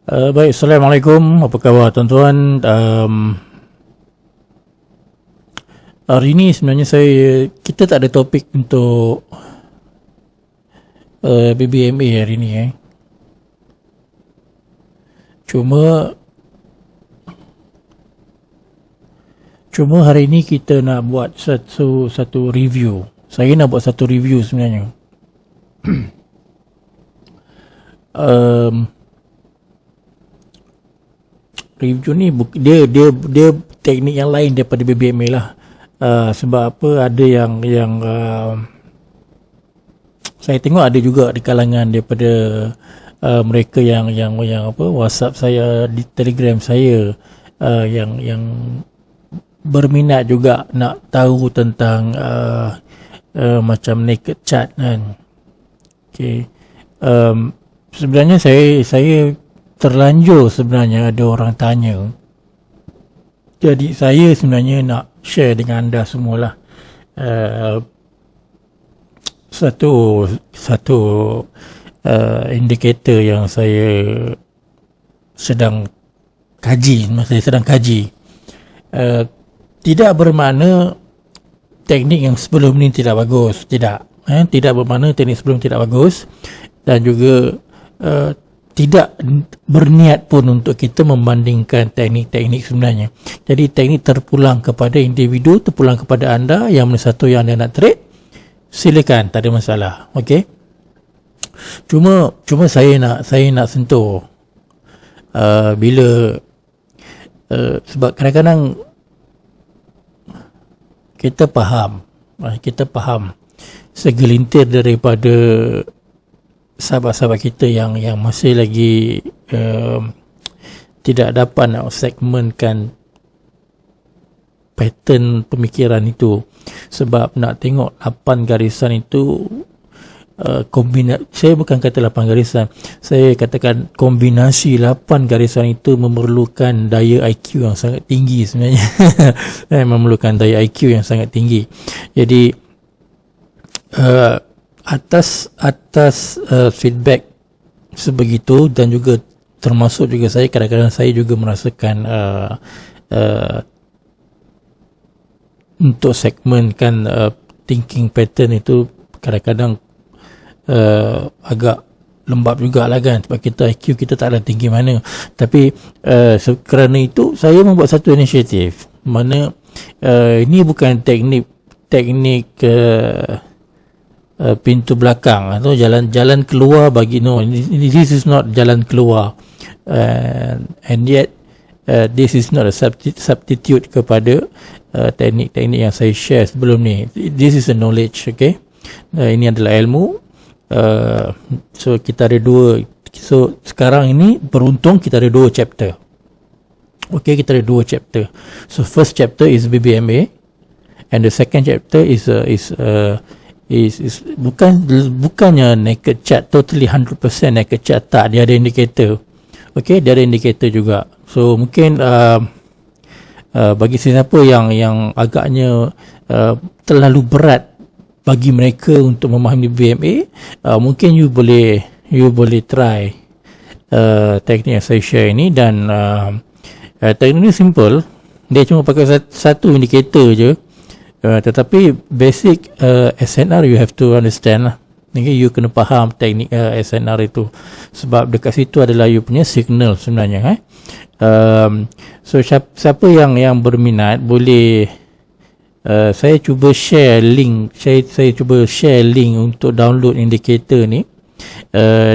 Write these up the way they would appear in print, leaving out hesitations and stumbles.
Baik, Assalamualaikum. Apa khabar tuan-tuan? Hari ini sebenarnya kita tak ada topik untuk BBMA hari ini. Cuma hari ini kita nak buat satu review. Saya nak buat satu review sebenarnya. Review ni dia teknik yang lain daripada BBMA lah. Sebab apa, ada yang saya tengok ada juga di kalangan daripada mereka yang WhatsApp saya, di Telegram saya, yang berminat juga nak tahu tentang macam naked chat kan. Okay. Sebenarnya saya terlanjur sebenarnya ada orang tanya. Jadi saya sebenarnya nak share dengan anda semualah satu indikator yang saya sedang kaji. Tidak bermakna teknik yang sebelum ni tidak bagus, tidak. Tidak bermakna teknik sebelum tidak bagus, dan juga tidak berniat pun untuk kita membandingkan teknik-teknik sebenarnya. Jadi teknik terpulang kepada individu, terpulang kepada anda. Yang mana satu yang anda nak trade, silakan, tak ada masalah. Okey. Cuma saya nak sentuh bila sebab kadang-kadang kita faham segelintir daripada sahabat-sahabat kita yang masih lagi tidak dapat nak segmentkan pattern pemikiran itu. Sebab nak tengok 8 garisan itu saya bukan kata 8 garisan, saya katakan kombinasi 8 garisan itu memerlukan daya IQ yang sangat tinggi sebenarnya. Memerlukan daya IQ yang sangat tinggi. Jadi atas feedback sebegitu, dan juga termasuk juga saya, kadang-kadang saya juga merasakan untuk segmentkan thinking pattern itu kadang-kadang agak lembab jugalah kan, sebab kita IQ kita taklah tinggi mana. Tapi kerana itu saya membuat satu inisiatif mana ini bukan teknik pintu belakang atau jalan keluar bagi, no, this is not jalan keluar, and yet this is not a substitute kepada teknik-teknik yang saya share sebelum ni. This is a knowledge, okay. Ini adalah ilmu. So kita ada sekarang ini beruntung kita ada 2 chapter. Okay, kita ada 2 chapter. So first chapter is BBMA, and the second chapter is bukannya naked chat totally 100% naked chat, tak, dia ada indicator. Okay, dia ada indicator juga. So mungkin bagi sesiapa yang agaknya terlalu berat bagi mereka untuk memahami BMA, mungkin you boleh try teknik yang saya share ini. Dan teknik ini simple, dia cuma pakai satu indikator je. Tetapi basic SNR you have to understand lah. Okay, you kena faham teknik SNR itu, sebab dekat situ adalah you punya signal sebenarnya. So siapa yang berminat boleh, saya cuba share link. Saya cuba share link untuk download indikator ni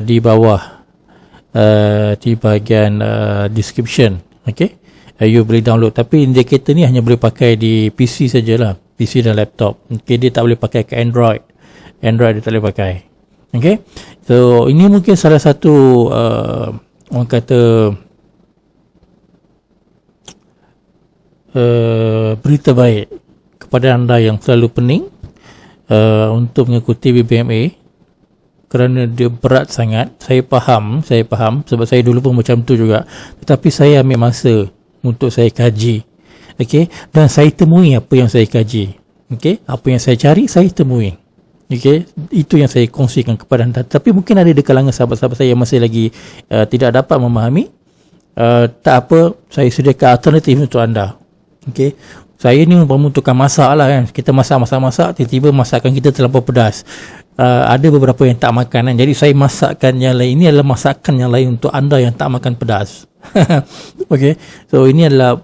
di bawah, di bahagian description. Okay, you boleh download. Tapi indikator ni hanya boleh pakai di PC sajalah, PC dan laptop. Okay, dia tak boleh pakai ke Android dia tak boleh pakai. Okay, so ini mungkin salah satu orang kata berita baik kepada anda yang selalu pening untuk mengikuti BBMA, kerana dia berat sangat. Saya faham sebab saya dulu pun macam tu juga, tetapi saya ambil masa untuk saya kaji. Okey, dan saya temui apa yang saya kaji. Okey, apa yang saya cari saya temui. Okey, itu yang saya kongsikan kepada anda. Tapi mungkin ada di kalangan sahabat-sahabat saya yang masih lagi tidak dapat memahami. tak apa, saya sediakan alternatif untuk anda. Okey, saya ni umpama tukang masak lah kan, kita masak, tiba-tiba masakan kita terlampau pedas. Ada beberapa yang tak makan kan, jadi saya masakkan yang lain. Ini adalah masakan yang lain untuk anda yang tak makan pedas. Okey, so ini adalah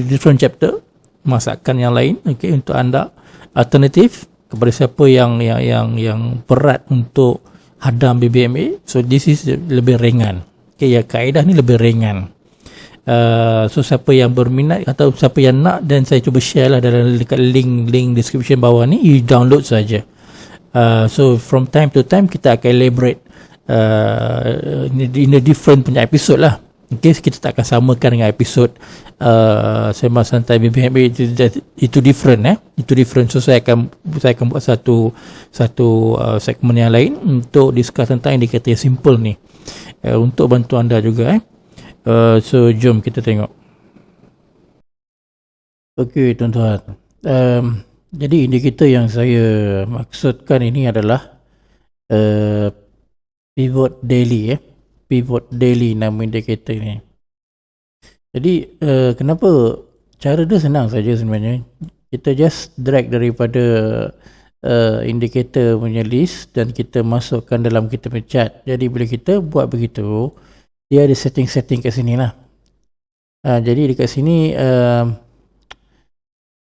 different chapter, masakan yang lain. Okey, untuk anda, alternatif kepada siapa yang berat untuk hadam BBMA. So this is lebih ringan. Okay, ya, kaedah ni lebih ringan. So siapa yang berminat atau siapa yang nak, dan saya cuba share lah dalam dekat link description bawah ni, you download saja. So from time to time kita akan elaborate in a different punya episode lah. Okay, kita tak akan samakan dengan episod Sembang Santai BBMA. Itu different itu different. So saya akan buat satu segmen yang lain untuk discuss tentang indikator yang simple ni, untuk bantu anda juga. So jom kita tengok. Okey tuan-tuan, jadi indikator yang saya maksudkan ini adalah pivot daily. Pivot daily nama indikator ni. Jadi kenapa cara dia senang saja sebenarnya. Kita just drag daripada indikator punya list dan kita masukkan dalam kita punya chart. Jadi bila kita buat begitu, dia ada setting-setting kat sini lah. Jadi dekat sini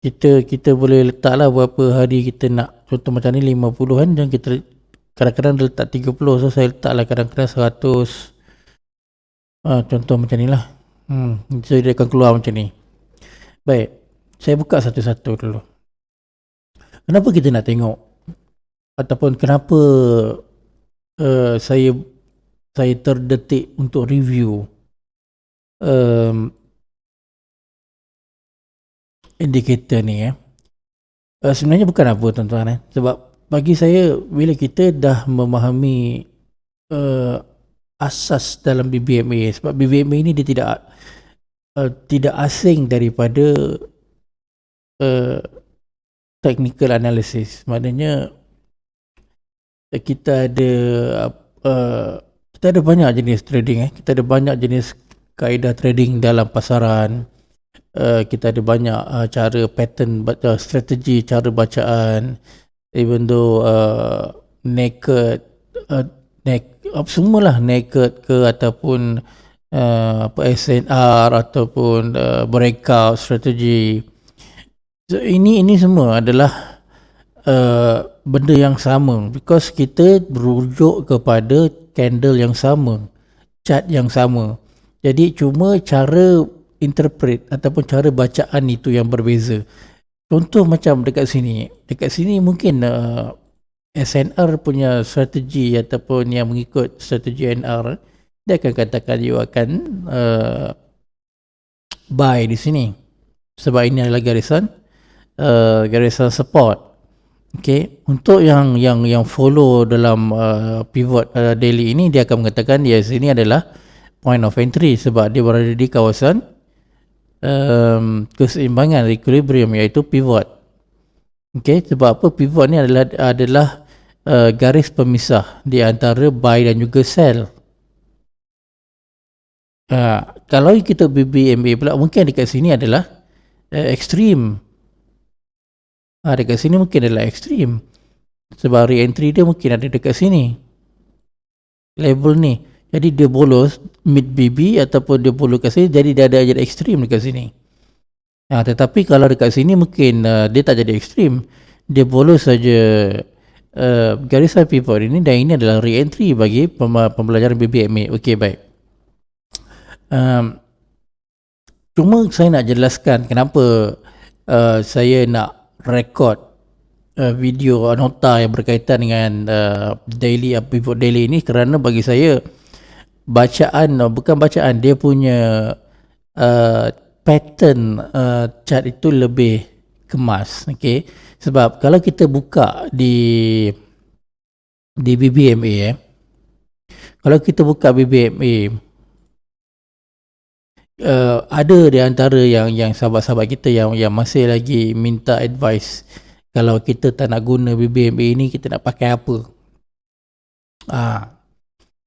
kita boleh letaklah berapa hari kita nak. Contoh macam ni 50-an, dan kita kadang-kadang dia letak 30. So saya letaklah kadang-kadang 100. Contoh macam ni lah. So dia akan keluar macam ni. Baik, saya buka satu-satu dulu. Kenapa kita nak tengok, ataupun kenapa saya terdetik untuk review indikator ni sebenarnya bukan apa tuan-tuan. Sebab bagi saya, bila kita dah memahami asas dalam BBMA, sebab BBMA ni dia tidak asing daripada technical analysis. Maknanya kita ada banyak jenis trading. Kita ada banyak jenis kaedah trading dalam pasaran. Kita ada banyak cara, pattern, strategi, cara bacaan. Even though naked, semualah naked ke, ataupun SNR, ataupun breakout strategi. So ini semua adalah benda yang sama, because kita berujuk kepada candle yang sama, chart yang sama. Jadi cuma cara interpret ataupun cara bacaan itu yang berbeza. Contoh macam dekat sini mungkin SNR punya strategi ataupun yang mengikut strategi NR, dia akan katakan you akan buy di sini sebab ini adalah garisan support. Okay, untuk yang follow dalam pivot daily ini, dia akan mengatakan yes, ini adalah point of entry sebab dia berada di kawasan keseimbangan, equilibrium, iaitu pivot. Okay, sebab apa? Pivot ni adalah garis pemisah di antara buy dan juga sell. Kalau kita BBMA pula, mungkin dekat sini adalah ekstrim. Dekat sini mungkin adalah ekstrim sebab re-entry dia mungkin ada dekat sini, level ni. Jadi dia bolos mid BB ataupun dia bolos kat sini, jadi dia ada jadi ekstrim dekat sini. Tetapi kalau dekat sini mungkin dia tak jadi ekstrim, dia bolos saja garisan pivot ini, dan ini adalah re-entry bagi pembelajaran BBMA. Okey, baik. Cuma saya nak jelaskan kenapa saya nak rekod video nota yang berkaitan dengan daily pivot daily ini, kerana bagi saya dia punya pattern chart itu lebih kemas. Okay, sebab kalau kita buka di BBMA, kalau kita buka BBMA, ada di antara yang sahabat-sahabat kita yang masih lagi minta advice, kalau kita tak nak guna BBMA ini, kita nak pakai apa?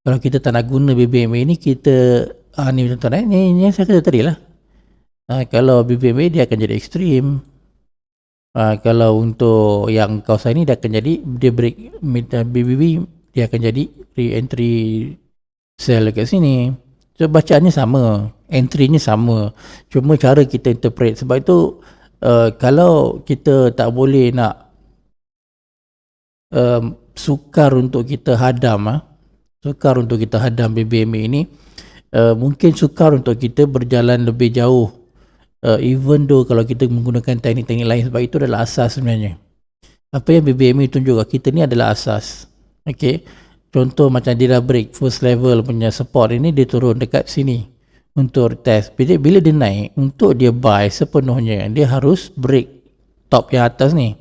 Kalau kita tak nak guna BBMA ini, kita ni tuan-tuan ni yang saya kata tadi lah. Kalau BBMA dia akan jadi ekstrim. Kalau untuk yang kawasan ni dia akan jadi, dia break BBB, dia akan jadi re-entry sell dekat sini. So bacaannya sama, entry-nya sama, cuma cara kita interpret. Sebab itu kalau kita tak boleh nak sukar untuk kita hadam BBMA ini, mungkin sukar untuk kita berjalan lebih jauh, even though kalau kita menggunakan teknik-teknik lain. Sebab itu adalah asas sebenarnya. Apa yang BBMA tunjuk kat kita ni adalah asas. Okay, contoh macam dia dah break first level punya support ini, dia turun dekat sini untuk test. Bila dia naik, untuk dia buy sepenuhnya, dia harus break top yang atas ni.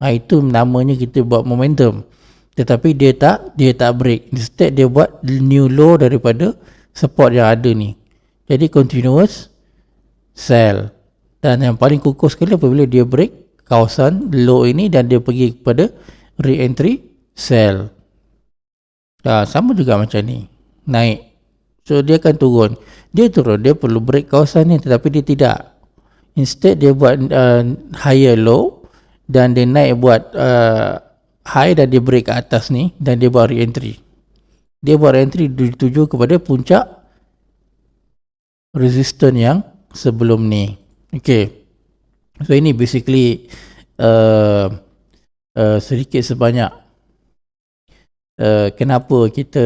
Itu namanya kita buat momentum. Tetapi dia tak break. Instead dia buat new low daripada support yang ada ni. Jadi continuous sell. Dan yang paling kukuh sekali apabila dia break kawasan low ini dan dia pergi kepada re-entry sell. Sama juga macam ni, naik, so dia akan turun. Dia perlu break kawasan ni, tetapi dia tidak. Instead dia buat higher low dan dia naik buat high dan dia break ke atas ni dan dia buat re-entry. Dia buat re-entry dituju kepada puncak resistance yang sebelum ni. Okay, so ini basically sedikit sebanyak kenapa kita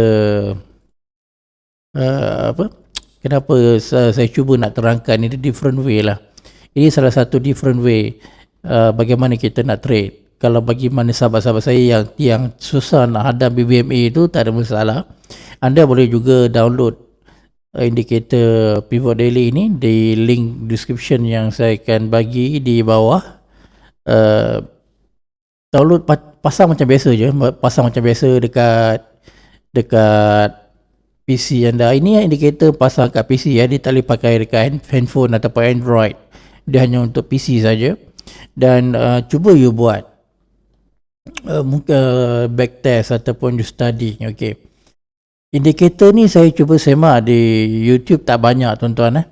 kenapa saya cuba nak terangkan ini different way lah. Ini salah satu different way bagaimana kita nak trade. Kalau bagi mana sahabat-sahabat saya yang susah nak hadam BBMA itu, tak ada masalah. Anda boleh juga download indikator pivot daily ini di link description yang saya akan bagi di bawah. Download, pasang macam biasa je, pasang macam biasa dekat PC anda. Ini indikator pasang kat PC ya, dia tak boleh pakai dekat handphone ataupun Android. Dia hanya untuk PC saja. Dan cuba you buat backtest ataupun you study. Okay, indikator ni saya cuba semak di YouTube, tak banyak tuan-tuan.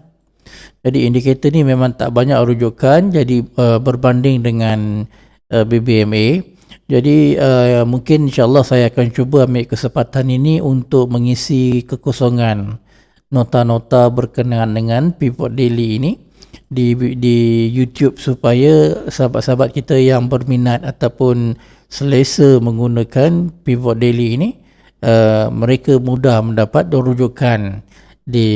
Jadi indikator ni memang tak banyak rujukan, jadi berbanding dengan BBMA. Jadi mungkin insyaAllah saya akan cuba ambil kesempatan ini untuk mengisi kekosongan nota-nota berkenaan dengan pivot daily ini di YouTube, supaya sahabat-sahabat kita yang berminat ataupun selesa menggunakan pivot daily ini, mereka mudah mendapat rujukan di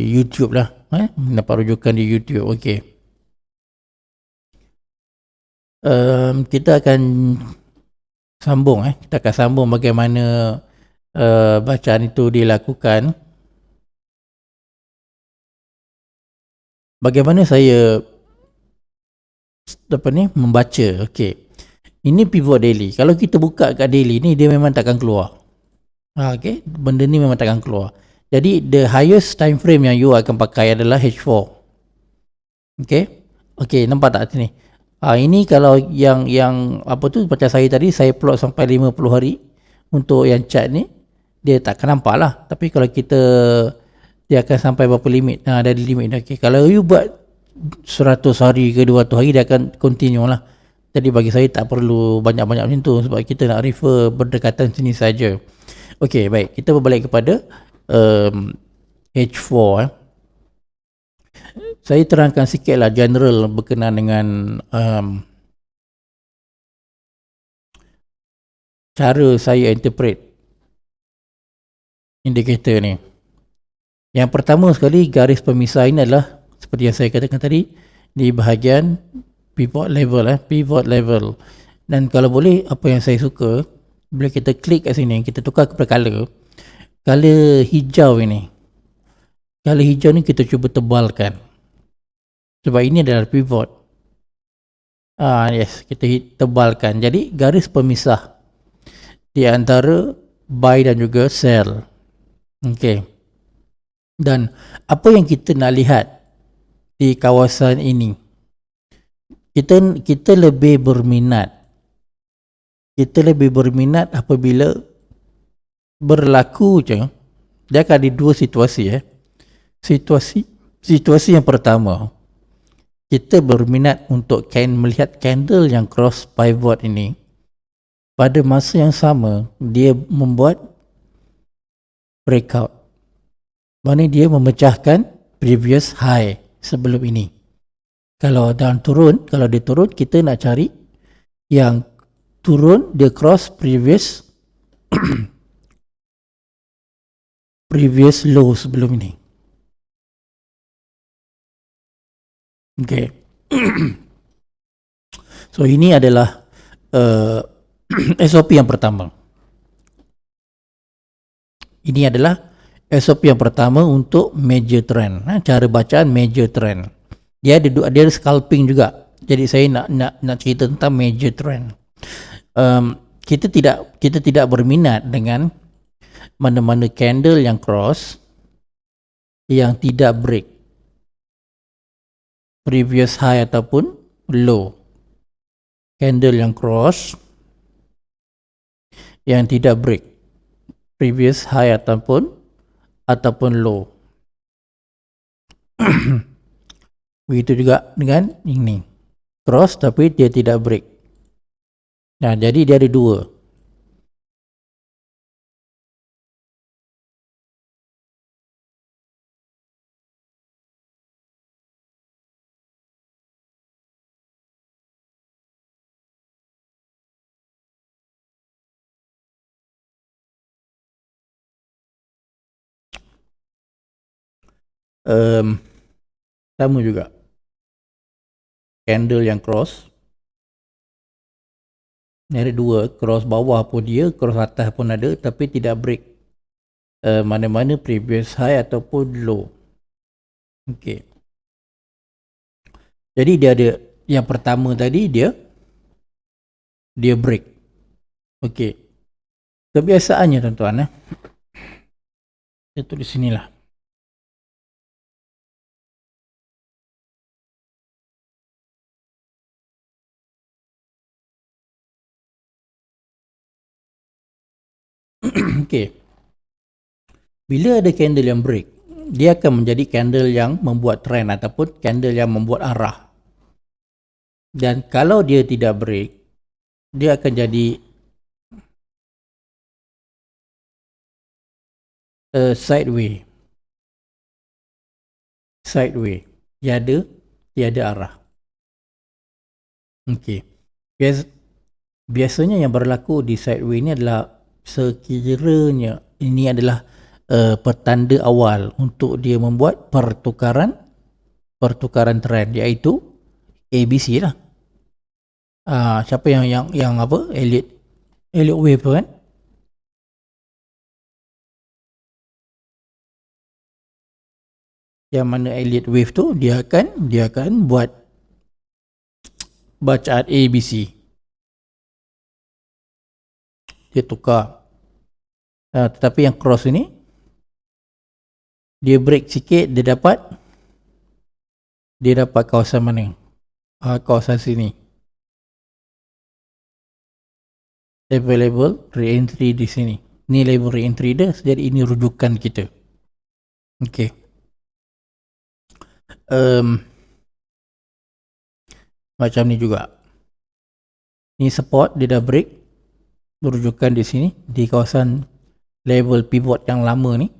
YouTube lah, mendapat rujukan di YouTube. Okay, kita akan sambung bagaimana bacaan itu dilakukan. Bagaimana saya membaca. Okay, ini pivot daily. Kalau kita buka kat daily ni, dia memang takkan keluar. Okay, benda ni memang takkan keluar. Jadi the highest time frame yang you akan pakai adalah H4. Okay, nampak tak sini? Ini kalau yang apa tu, macam saya tadi, saya plot sampai 50 hari untuk yang chart ni, dia takkan nampak lah. Tapi kalau kita, dia akan sampai berapa limit, ada limit. Okay, kalau you buat 100 hari ke 200 hari, dia akan continue lah. Jadi bagi saya tak perlu banyak-banyak macam tu, sebab kita nak refer berdekatan sini saja. Okay, baik, kita berbalik kepada H4. Saya terangkan sikit lah general berkenaan dengan cara saya interpret indikator ni. Yang pertama sekali, garis pemisah ini adalah seperti yang saya katakan tadi, di bahagian pivot level. Dan kalau boleh, apa yang saya suka, bila kita klik kat sini, kita tukar kepada color hijau ini. Color hijau ni kita cuba tebalkan, sebab ini adalah pivot. Yes, kita tebalkan. Jadi garis pemisah di antara buy dan juga sell. Okay. Dan apa yang kita nak lihat di kawasan ini, kita lebih berminat apabila berlaku je Dia akan ada dua situasi. Situasi yang pertama, kita berminat untuk melihat candle yang cross pivot ini. Pada masa yang sama, dia membuat breakout. Maksudnya dia memecahkan previous high sebelum ini. Kalau dia turun, kita nak cari yang turun dia cross previous low sebelum ini. Okay. So ini adalah SOP yang pertama. Ini adalah SOP yang pertama untuk major trend. Cara bacaan major trend. Dia ada scalping juga. Jadi saya nak cerita tentang major trend. Kita tidak berminat dengan mana-mana candle yang cross yang tidak break previous high ataupun low. Candle yang cross yang tidak break previous high ataupun low. Begitu juga dengan ini. Cross tapi dia tidak break. Nah, jadi dia ada dua. Sama juga candle yang cross, ni ada dua, cross bawah pun dia, cross atas pun ada, tapi tidak break mana-mana previous high ataupun low. Okay. Jadi dia ada yang pertama tadi dia break. Okay. Kebiasaannya tuan-tuan saya tulis sinilah. Okay. Bila ada candle yang break, dia akan menjadi candle yang membuat trend ataupun candle yang membuat arah. Dan kalau dia tidak break, dia akan jadi sideways. Tiada arah. Okay. Biasanya yang berlaku di sideways ini adalah sekiranya ini adalah pertanda awal untuk dia membuat pertukaran trend, iaitu ABC lah. Siapa yang apa? Elliott wave kan? Yang mana Elliott wave tu dia akan buat bacaan ABC. Dia tukar. Tetapi yang cross ini dia break sikit, dia dapat kawasan mana? Kawasan sini. Level re-entry di sini. Ni level re-entry dia, jadi ini rujukan kita. Okay. Macam ni juga. Ni support, dia dah break. Rujukan di sini, di kawasan level pivot yang lama ni.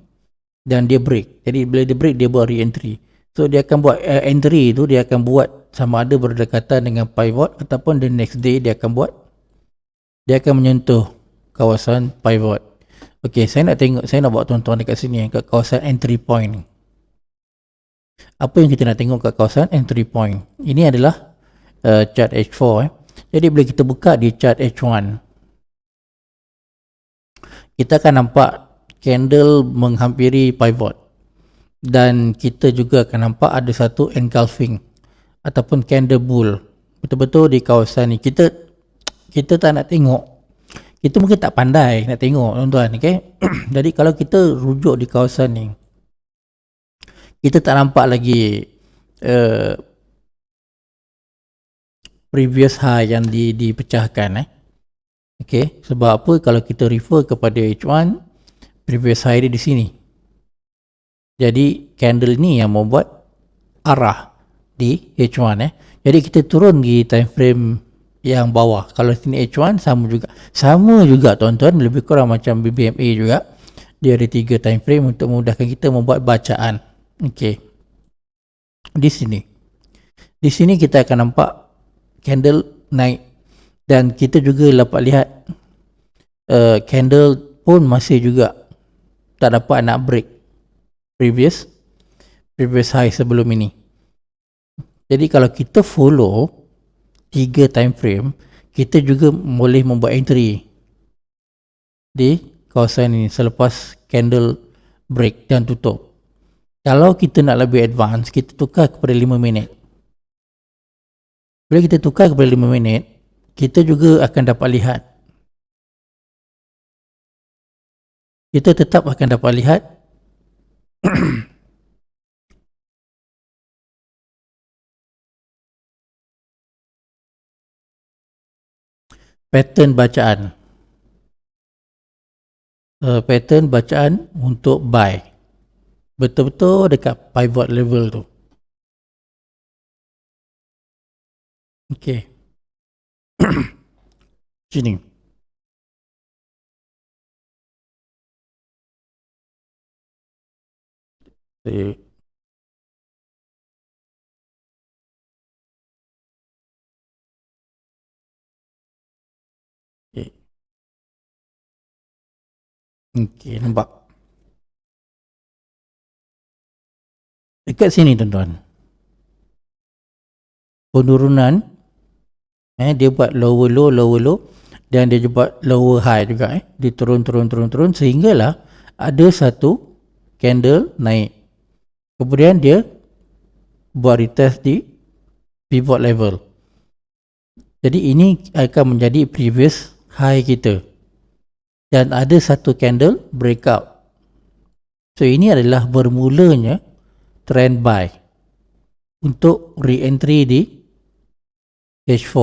Dan dia break. Jadi bila dia break, dia buat re-entry. So dia akan buat entry tu, dia akan buat sama ada berdekatan dengan pivot ataupun the next day dia akan menyentuh kawasan pivot. Okay, saya nak bawa tuan-tuan dekat sini, kat kawasan entry point. Apa yang kita nak tengok kat kawasan entry point? Ini adalah chart H4. Jadi bila kita buka di chart H1, kita akan nampak candle menghampiri pivot. Dan kita juga akan nampak ada satu engulfing ataupun candle bull. Betul-betul di kawasan ni. Kita tak nak tengok. Kita mungkin tak pandai nak tengok tuan-tuan. Okay? Jadi kalau kita rujuk di kawasan ni, kita tak nampak lagi previous high yang dipecahkan. Okay? Sebab apa? Kalau kita refer kepada H1, previous high dia di sini. Jadi candle ni yang membuat arah di H1 Jadi kita turun di time frame yang bawah. Kalau sini H1 sama juga tuan-tuan, lebih kurang macam BBMA juga. Dia ada 3 time frame untuk memudahkan kita membuat bacaan. Okey. Di sini kita akan nampak candle naik, dan kita juga dapat lihat candle pun masih juga tak dapat nak break previous high sebelum ini. Jadi kalau kita follow 3 time frame, kita juga boleh membuat entry di kawasan ini selepas candle break dan tutup. Kalau kita nak lebih advance, kita tukar kepada 5 minit. Bila kita tukar kepada 5 minit, kita juga akan dapat lihat, kita tetap akan dapat lihat pattern bacaan. Pattern bacaan untuk buy. Betul-betul dekat pivot level tu. Okey. Sini. Okay. Okey, nampak. Dekat sini tuan-tuan. Penurunan dia buat lower low dan dia buat lower high juga dia turun sehinggalah ada satu candle naik. Kemudian dia buat retest di pivot level. Jadi ini akan menjadi previous high kita. Dan ada satu candle breakout. So ini adalah bermulanya trend buy untuk re-entry di H4.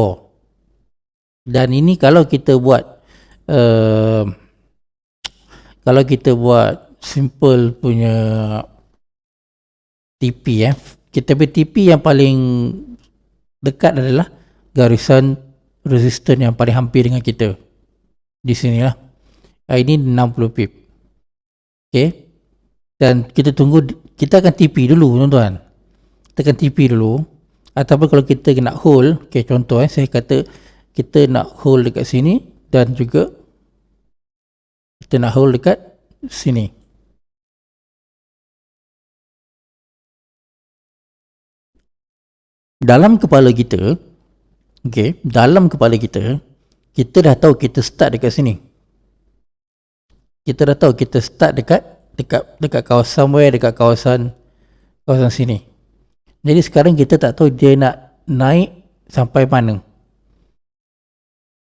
Dan ini kalau kita buat simple punya TP kita punya TP yang paling dekat adalah garisan resistance yang paling hampir dengan kita di sinilah. Ini 60 pip. Okey. Dan kita tunggu, kita akan TP dulu tuan-tuan. Kita akan TP dulu. Ataupun kalau kita nak hold, okey, contoh saya kata kita nak hold dekat sini dan juga kita nak hold dekat sini. Dalam kepala kita, okey, dalam kepala kita, kita dah tahu kita start dekat sini. Kita dah tahu kita start dekat kawasan dekat kawasan sini. Jadi sekarang kita tak tahu dia nak naik sampai mana.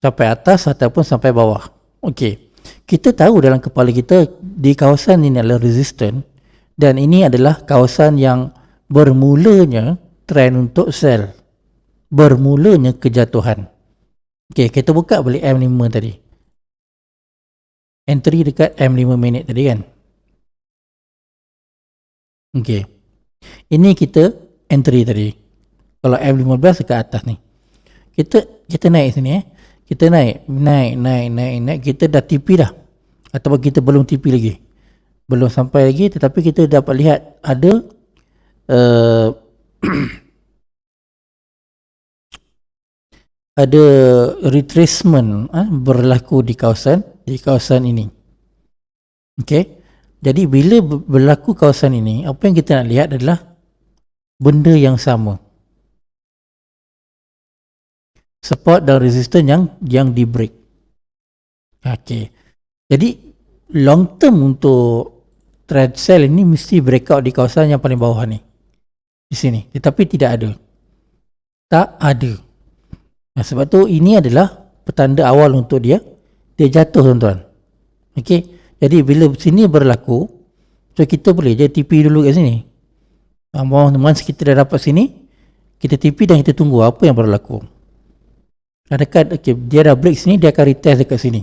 Sampai atas ataupun sampai bawah. Okey. Kita tahu dalam kepala kita di kawasan ini adalah resistance dan ini adalah kawasan yang bermulanya trend untuk sell. Bermulanya kejatuhan. Okey, kita buka balik M5 tadi. Entry dekat M5 minit tadi kan. Okey. Ini kita entry tadi. Kalau M15 dekat atas ni. Kita naik sini Kita naik. Kita dah TP dah. Ataupun kita belum TP lagi. Belum sampai lagi tetapi kita dapat lihat ada ada retracement berlaku di kawasan ini. Okey. Jadi bila berlaku kawasan ini, apa yang kita nak lihat adalah benda yang sama. Support dan resistance yang di break. Okey. Jadi long term untuk trend sell ini mesti breakout di kawasan yang paling bawah ni. Di sini. Tetapi tidak ada. Tak ada. Sebab tu ini adalah petanda awal untuk dia jatuh tuan-tuan. Okey. Jadi bila sini berlaku, so kita boleh je TP dulu kat sini. Once kita dah dapat sini, kita TP dan kita tunggu apa yang berlaku. Dekat dia dah break sini, dia akan retest dekat sini.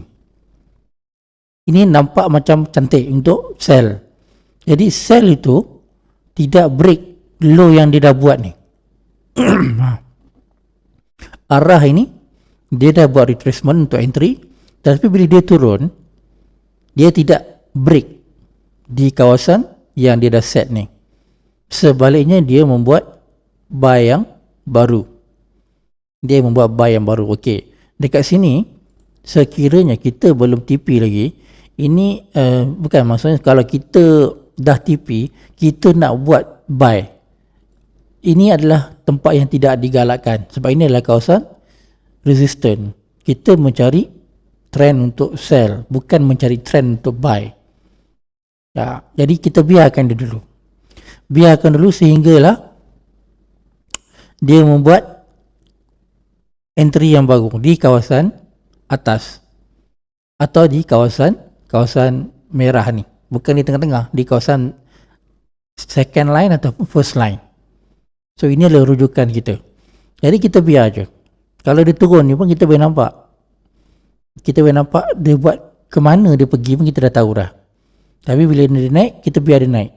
Ini nampak macam cantik untuk sell. Jadi sell itu tidak break low yang dia dah buat ni. Arah ini dia dah buat retracement untuk entry, tapi bila dia turun dia tidak break di kawasan yang dia dah set ni. Sebaliknya dia membuat buy yang baru. Okey, dekat sini sekiranya kita belum TP lagi, ini bukan maksudnya kalau kita dah TP kita nak buat buy, ini adalah tempat yang tidak digalakkan sebab ini adalah kawasan resistance. Kita mencari trend untuk sell, bukan mencari trend untuk buy. Ya, jadi kita biarkan dulu sehinggalah dia membuat entry yang baru di kawasan atas atau di kawasan merah ni, bukan di tengah-tengah, di kawasan second line ataupun first line. So ini adalah rujukan kita. Jadi kita biar je. Kalau dia turun ni pun kita boleh nampak. Dia buat ke mana dia pergi pun kita dah tahu dah. Tapi bila dia naik, kita biar dia naik.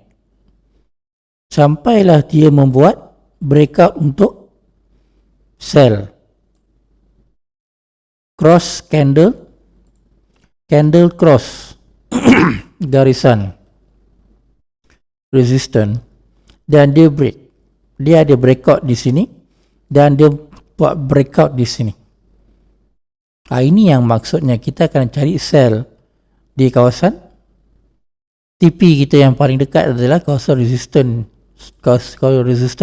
Sampailah dia membuat breakout untuk sell. Cross candle cross garisan resistance dan dia break. Dia ada breakout di sini dan dia buat breakout di sini. Ini yang maksudnya kita akan cari sell di kawasan TP kita yang paling dekat adalah kawasan resistance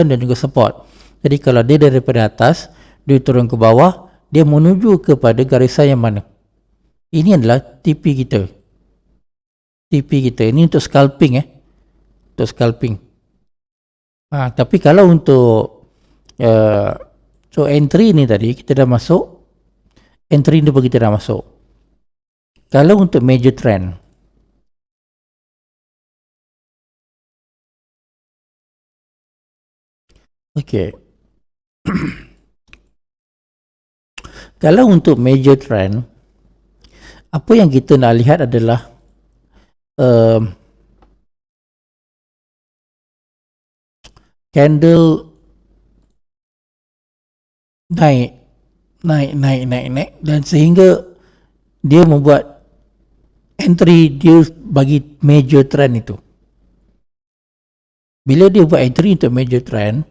dan juga support. Jadi kalau dia daripada atas, dia turun ke bawah, dia menuju kepada garisan yang mana? Ini adalah TP kita. Ini untuk scalping Untuk scalping. Tapi kalau untuk entry ni tadi kita dah masuk, entry ni pun kita dah masuk. Kalau untuk major trend, okey. Kalau untuk major trend, apa yang kita nak lihat adalah candle naik dan sehingga dia membuat entry dia bagi major trend itu. Bila dia buat entry untuk major trend,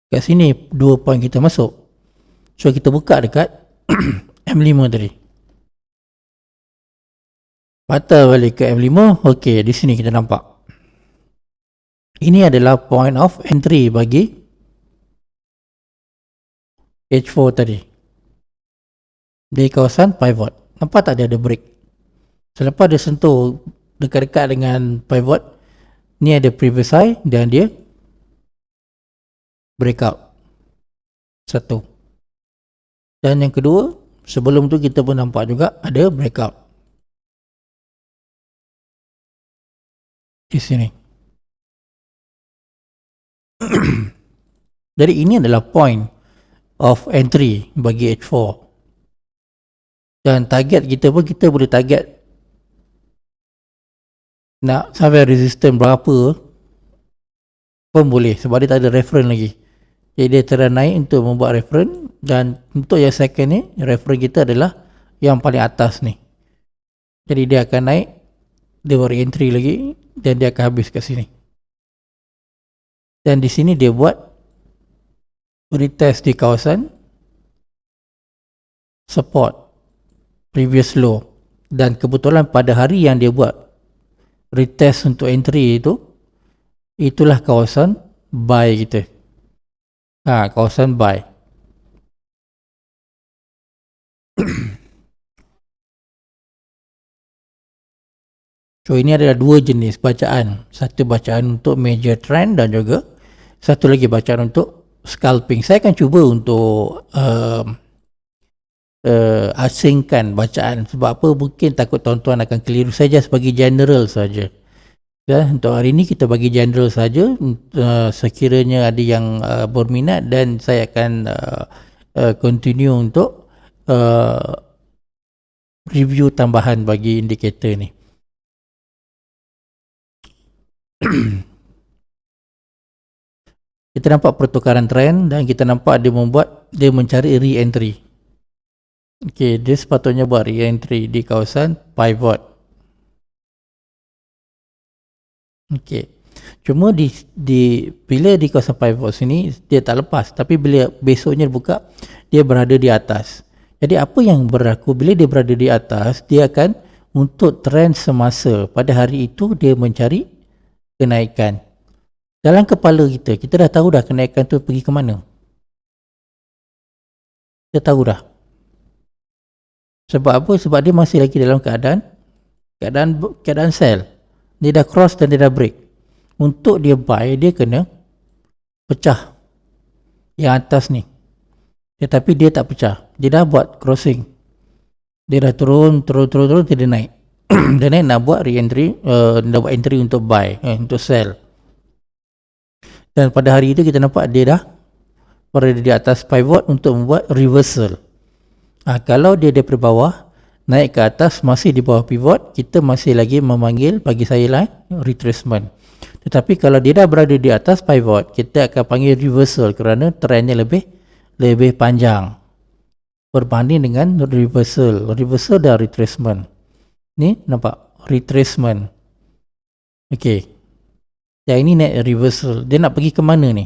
kat sini 2 point kita masuk. So kita buka dekat M5 tadi. Patah balik ke M5. Okey, di sini kita nampak. Ini adalah point of entry bagi H4 tadi. Di kawasan pivot. Nampak tak dia ada break? Selepas dia sentuh dekat-dekat dengan pivot, ni ada previous high dan dia breakout. Satu. Dan yang kedua, sebelum tu kita pun nampak juga ada breakout. Di sini. Jadi ini adalah point of entry bagi H4. Dan target kita pun kita boleh target nak sampai resistance berapa pun boleh sebab dia tak ada reference lagi. Jadi dia terus naik untuk membuat reference dan untuk yang second ni reference kita adalah yang paling atas ni. Jadi dia akan naik, dia baru entry lagi dan dia akan habis kat sini. Dan di sini dia buat retest di kawasan support previous low dan kebetulan pada hari yang dia buat retest untuk entry itu, itulah kawasan buy kita. Kawasan buy. So ini adalah dua jenis bacaan. Satu bacaan untuk major trend dan juga satu lagi bacaan untuk scalping. Saya akan cuba untuk asingkan bacaan. Sebab apa? Mungkin takut tuan-tuan akan keliru. Saya just bagi general saja. Ya, untuk hari ini kita bagi general saja. Sekiranya ada yang berminat dan saya akan continue untuk review tambahan bagi indikator ni. Kita nampak pertukaran trend dan kita nampak dia mencari re-entry. Okey, dia sepatutnya buat re-entry di kawasan pivot. Okey. Cuma bila di kawasan pivot sini dia tak lepas, tapi bila besoknya buka dia berada di atas. Jadi apa yang berlaku bila dia berada di atas, dia akan untuk trend semasa pada hari itu dia mencari kenaikan. Dalam kepala kita dah tahu dah kenaikan tu pergi ke mana. Kita tahu dah. Sebab apa? Sebab dia masih lagi dalam keadaan sell. Dia dah cross dan dia dah break. Untuk dia buy, dia kena pecah yang atas ni. Tetapi dia tak pecah. Dia dah buat crossing. Dia dah turun, dia naik. Dia naik nak buat re-entry, nak buat entry untuk buy, untuk sell. Dan pada hari itu kita nampak dia dah berada di atas pivot untuk membuat reversal. Kalau dia daripada bawah naik ke atas masih di bawah pivot, kita masih lagi memanggil, bagi saya lah, retracement. Tetapi kalau dia dah berada di atas pivot, kita akan panggil reversal kerana trendnya lebih panjang berbanding dengan reversal dan retracement. Ni nampak retracement. Okey. Yang ini naik reversal. Dia nak pergi ke mana ni?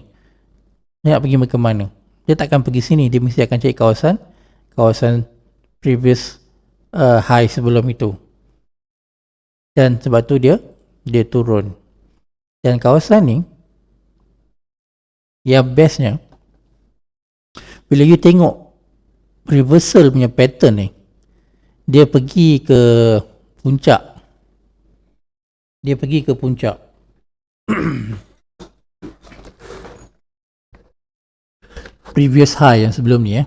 Dia nak pergi ke mana? Dia takkan pergi sini. Dia mesti akan cari kawasan previous high sebelum itu. Dan sebab tu dia turun. Dan kawasan ni yang bestnya, bila you tengok reversal punya pattern ni, dia pergi ke puncak. Previous high yang sebelum ni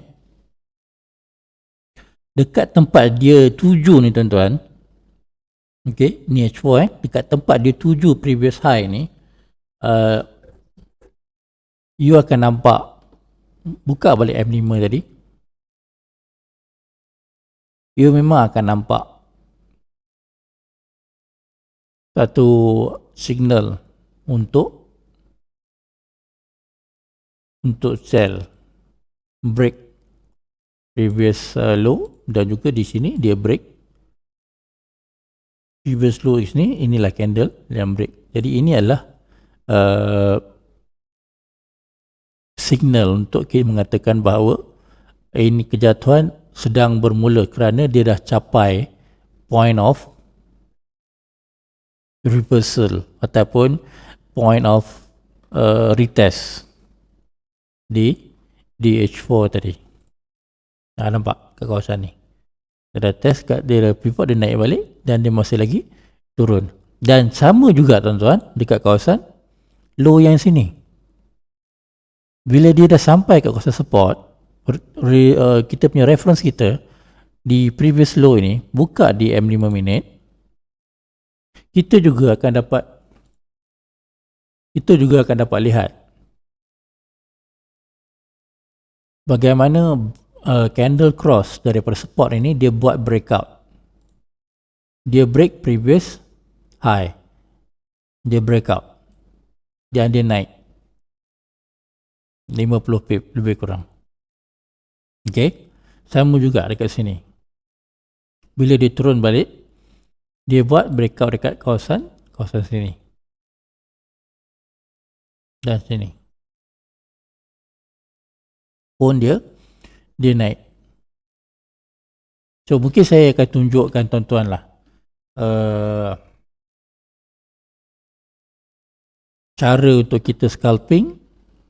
dekat tempat dia tuju ni tuan-tuan. Okey, ni H4 dekat tempat dia tuju previous high ni, you akan nampak, buka balik M5 tadi, you memang akan nampak satu signal untuk sell, break previous low, dan juga di sini dia break previous low ini. Inilah candle yang break. Jadi ini adalah signal untuk kita mengatakan bahawa ini kejatuhan sedang bermula kerana dia dah capai point of reversal ataupun point of retest di H4 tadi. Nampak kat kawasan ni. Dia dah test, dia dah pivot, dia naik balik dan dia masih lagi turun. Dan sama juga tuan-tuan dekat kawasan low yang sini. Bila dia dah sampai kat kawasan support, kita punya reference kita di previous low ini, buka di M5 minit, kita juga akan dapat lihat bagaimana candle cross daripada support ini dia buat breakout. Dia break previous high. Dia breakout. Dan dia naik 50 pip lebih kurang. Okey. Sama juga dekat sini. Bila dia turun balik, dia buat breakout dekat kawasan sini. Dan sini. Pun dia naik. So mungkin saya akan tunjukkan tuan-tuan lah cara untuk kita scalping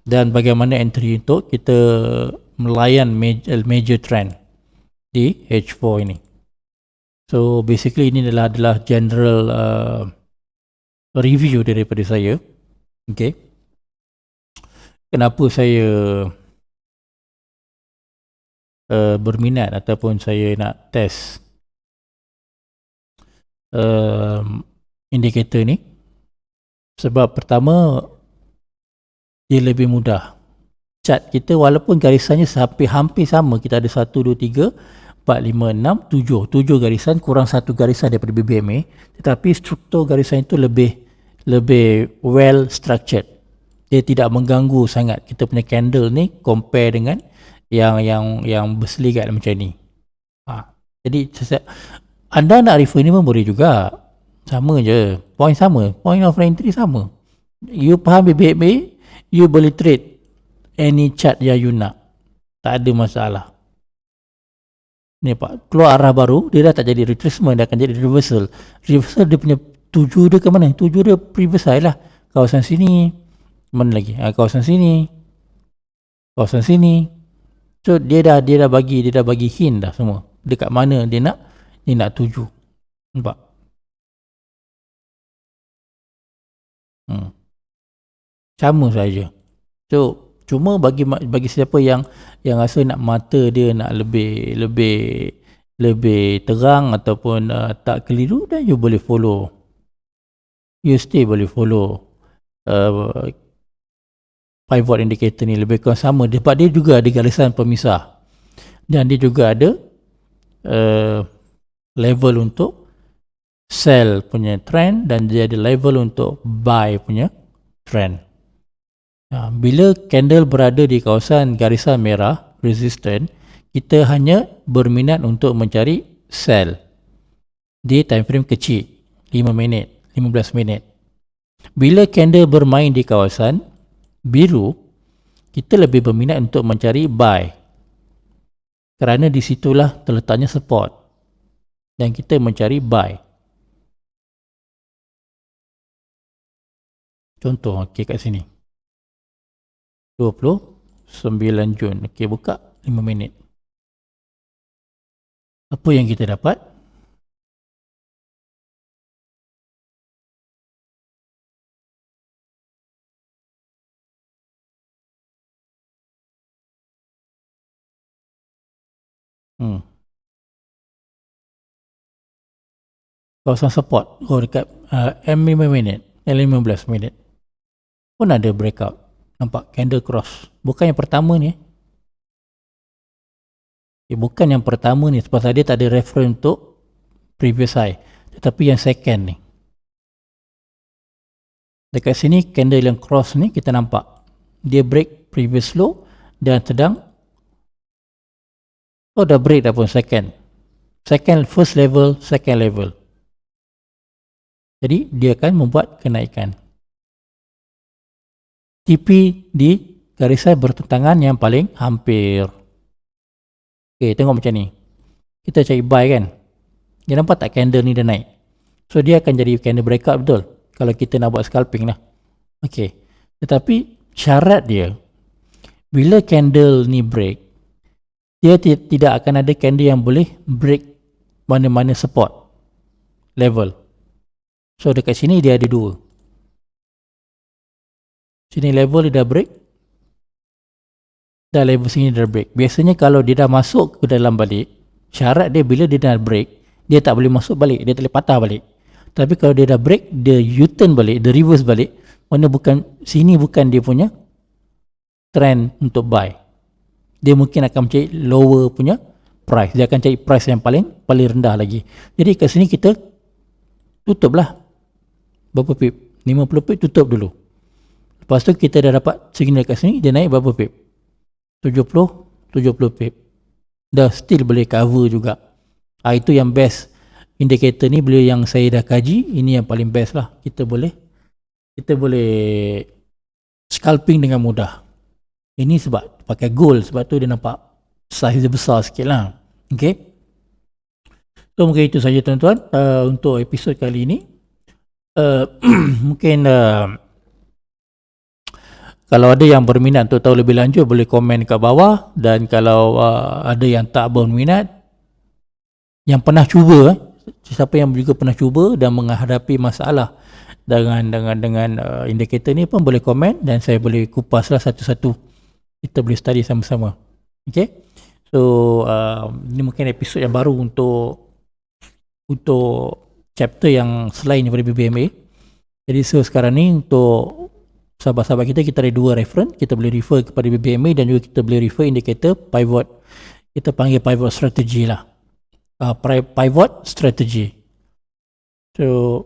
dan bagaimana entry untuk kita melayan major trend di H4 ini. So basically ini adalah general review daripada saya. Okay. Kenapa saya berminat ataupun saya nak test indikator ni? Sebab pertama, dia lebih mudah. Chart kita walaupun garisannya hampir sama, kita ada 1, 2, 3, 4, 5, 6, 7. 7 garisan kurang 1 garisan daripada BBMA, tetapi struktur garisan itu lebih well structured. Dia tidak mengganggu sangat kita punya candle ni compare dengan yang berseligat macam ni. Jadi anda nak refer ni pun boleh juga. Sama je. Point sama. Point of entry sama. You faham BBMA, you boleh trade any chart yang you nak. Tak ada masalah. Ni pak, keluar arah baru, dia dah tak jadi retracement, dia akan jadi reversal. Reversal dia punya tuju dia ke mana? Tuju dia previous high lah. Kawasan sini. Mana lagi? Kawasan sini. Kawasan sini. So dia dah bagi hint dah semua. Dekat mana dia nak tuju. Nampak? Sama saja. So cuma bagi siapa yang rasa nak mata dia nak lebih terang ataupun tak keliru, dan you boleh follow. You still boleh follow pivot indicator ni lebih kurang sama. Sebab dia juga ada garisan pemisah. Dan dia juga ada level untuk sell punya trend, dan dia ada level untuk buy punya trend. Bila candle berada di kawasan garisan merah resistant, kita hanya berminat untuk mencari sell di time frame kecil, 5 minit, 15 minit. Bila candle bermain di kawasan biru, kita lebih berminat untuk mencari buy, kerana di situlah terletaknya support, dan kita mencari buy. Contoh kat sini 29 Jun. Buka 5 minit. Apa yang kita dapat? Kawasan support dekat M5 minit, L15 minit pun ada breakout. Nampak candle cross. Bukan yang pertama ni. Bukan yang pertama ni, sebab dia tak ada reference untuk previous high. Tetapi yang second ni. Dekat sini candle yang cross ni kita nampak dia break previous low dan sedang dah break dah pun second. First level, second level. Jadi dia akan membuat kenaikan. TP di garisan bertentangan yang paling hampir. Tengok macam ni. Kita cari buy kan. Dia nampak tak candle ni dah naik. So dia akan jadi candle breakout, betul? Kalau kita nak buat scalping lah. Tetapi syarat dia, bila candle ni break, dia tidak akan ada candle yang boleh break mana-mana support level. So dekat sini dia ada dua. Sini level dia dah break, dan level sini dah break. Biasanya kalau dia dah masuk ke dalam balik, syarat dia bila dia dah break, dia tak boleh masuk balik, dia tak boleh patah balik. Tapi kalau dia dah break, dia U-turn balik, dia reverse balik, mana sini bukan dia punya trend untuk buy. Dia mungkin akan mencari lower punya price. Dia akan cari price yang paling rendah lagi. Jadi kat sini kita tutup lah. Berapa pip? 50 pip tutup dulu. Lepas tu kita dah dapat signal kat sini, dia naik berapa pip? 70 pip. Dah still boleh cover juga. Itu yang best indikator ni, bila yang saya dah kaji, ini yang paling best lah. Kita boleh scalping dengan mudah. Ini sebab pakai gold, sebab tu dia nampak size dia besar sikit lah. So mungkin itu saja tuan-tuan untuk episod kali ini. Mungkin kalau ada yang berminat untuk tahu lebih lanjut, boleh komen kat bawah. Dan kalau ada yang tak berminat, yang pernah cuba, siapa yang juga pernah cuba dan menghadapi masalah dengan indikator ni pun boleh komen, dan saya boleh kupaslah satu-satu. Kita boleh study sama-sama. So ini mungkin episod yang baru untuk chapter yang selain daripada BBMA. Jadi so sekarang ni untuk sahabat-sahabat kita ada dua reference. Kita boleh refer kepada BBMA, dan juga kita boleh refer indikator pivot. Kita panggil pivot strategy lah. pivot strategy. So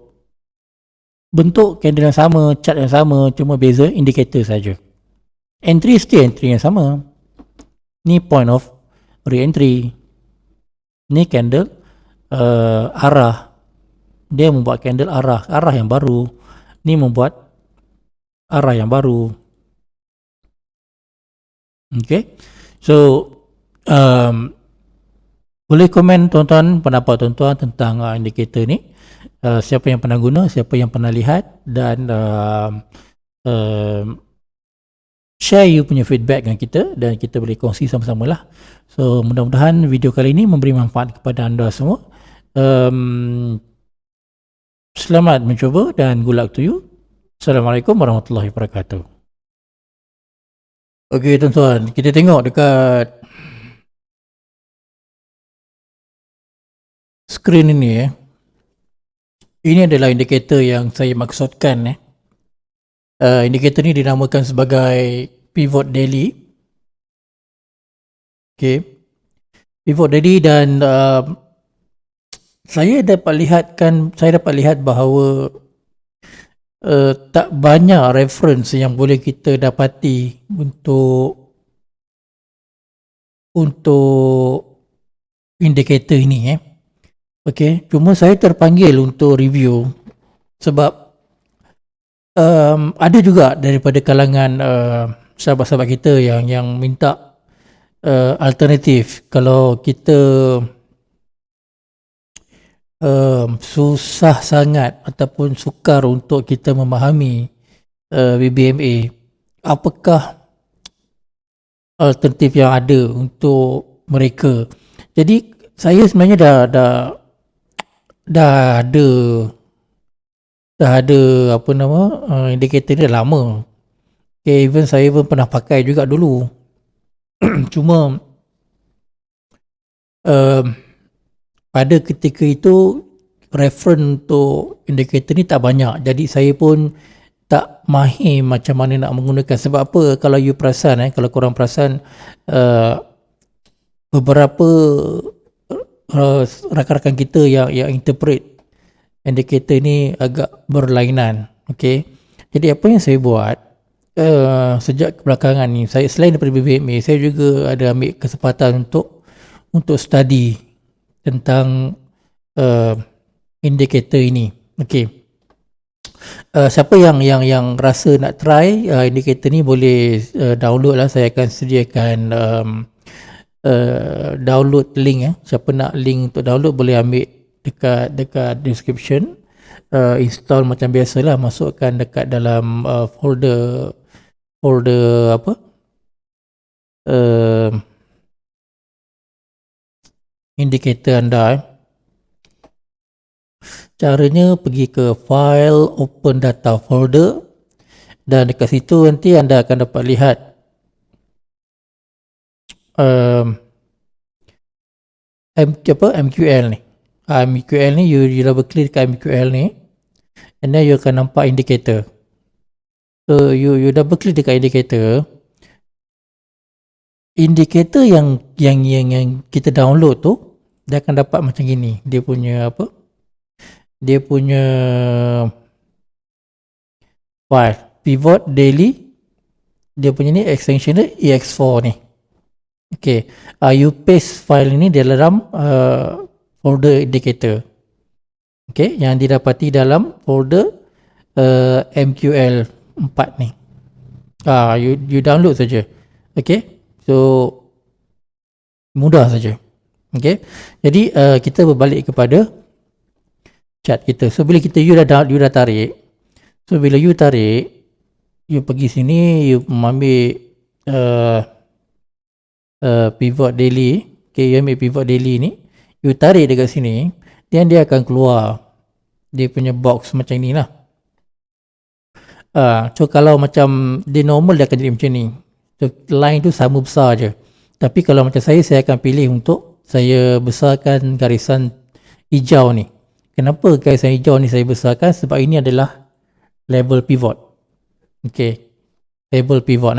bentuk candle yang sama, chart yang sama, cuma beza indikator saja. Entry still entry yang sama. Ni point of re-entry. Ni candle arah. Dia membuat candle arah yang baru. Ni membuat arah yang baru. Okay. So boleh komen tuan-tuan, pendapat tuan-tuan tentang indikator ni. Siapa yang pernah guna, siapa yang pernah lihat, dan share you punya feedback dengan kita dan kita boleh kongsi sama-sama lah. So mudah-mudahan video kali ini memberi manfaat kepada anda semua. Selamat mencuba dan good luck to you. Assalamualaikum warahmatullahi wabarakatuh. Okey tuan-tuan, kita tengok dekat skrin ini . Ini adalah indikator yang saya maksudkan . Indikator ni dinamakan sebagai pivot daily. Okay. Pivot daily, dan saya dapat lihat bahawa tak banyak reference yang boleh kita dapati untuk indikator ini . Okay. Cuma saya terpanggil untuk review sebab ada juga daripada kalangan sahabat-sahabat kita yang minta alternatif. Kalau kita susah sangat ataupun sukar untuk kita memahami BBMA, apakah alternatif yang ada untuk mereka. Jadi saya sebenarnya dah ada indikator ni dah lama. Okay, even saya pun pernah pakai juga dulu. Cuma pada ketika itu reference untuk indikator ni tak banyak. Jadi saya pun tak mahir macam mana nak menggunakan. Sebab apa, kalau you perasan kalau korang perasan, beberapa rakan-rakan kita yang interpret indikator ni agak berlainan. Okay. Jadi apa yang saya buat sejak kebelakangan ni, saya selain daripada BBMA, saya juga ada ambil kesempatan untuk study tentang indikator ini. Okay. Siapa yang rasa nak try indikator ni boleh download lah. Saya akan sediakan download link. Siapa nak link untuk download boleh ambil dekat description. Install macam biasalah, masukkan dekat dalam folder apa, indikator anda. Caranya pergi ke file, open data folder, dan dekat situ nanti anda akan dapat lihat MQL ni. MQL ni, you double click kat MQL ni, and then you akan nampak indikator. So you double click dekat indikator yang kita download tu, dia akan dapat macam gini. Dia punya file pivot daily, dia punya ni extension dia ex4 ni. Okay, you paste file ini dalam folder indicator. Okay, yang didapati dalam folder MQL4 ni. You download saja. Okay, so mudah saja. Okay, jadi kita berbalik kepada chart kita. So bila you dah tarik, so bila you tarik, you pergi sini, you ambil pivot daily. Okay, you ambil pivot daily ni, you tarik dekat sini, dan dia akan keluar dia punya box macam ni lah. So kalau macam dia normal, dia akan jadi macam ni. So line tu sama besar je. Tapi kalau macam saya akan pilih untuk saya besarkan garisan hijau ni. Kenapa garisan hijau ni saya besarkan? Sebab ini adalah level pivot. Okay, level pivot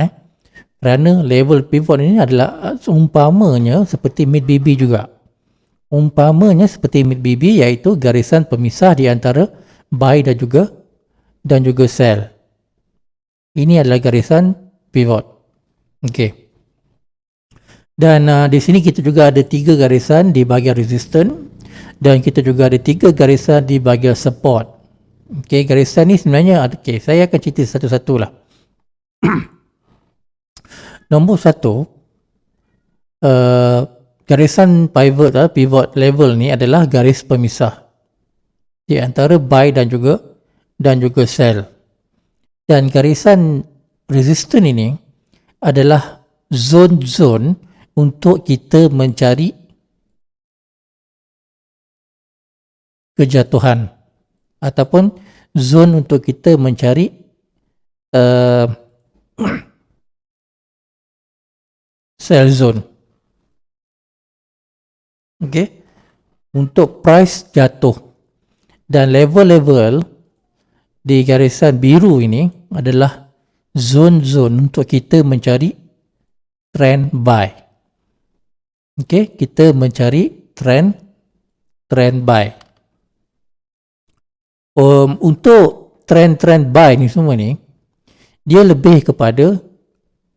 kerana level pivot ini adalah seumpamanya seperti mid BB juga. Umpamanya seperti BB, iaitu garisan pemisah di antara buy dan juga sell. Ini adalah garisan pivot. Okey. Dan di sini kita juga ada 3 garisan di bahagian resistance dan kita juga ada 3 garisan di bahagian support. Okey, garisan ni sebenarnya saya akan cerita satu-satu lah. Nombor 1, garisan pivot level ni adalah garis pemisah di antara buy dan juga sell. Dan garisan resistance ini adalah zone-zone untuk kita mencari kejatuhan ataupun zone untuk kita mencari sell zone. Okey, untuk price jatuh. Dan level-level di garisan biru ini adalah zone-zone untuk kita mencari trend buy. Okey, kita mencari trend buy. Untuk trend buy ni semua ni, dia lebih kepada,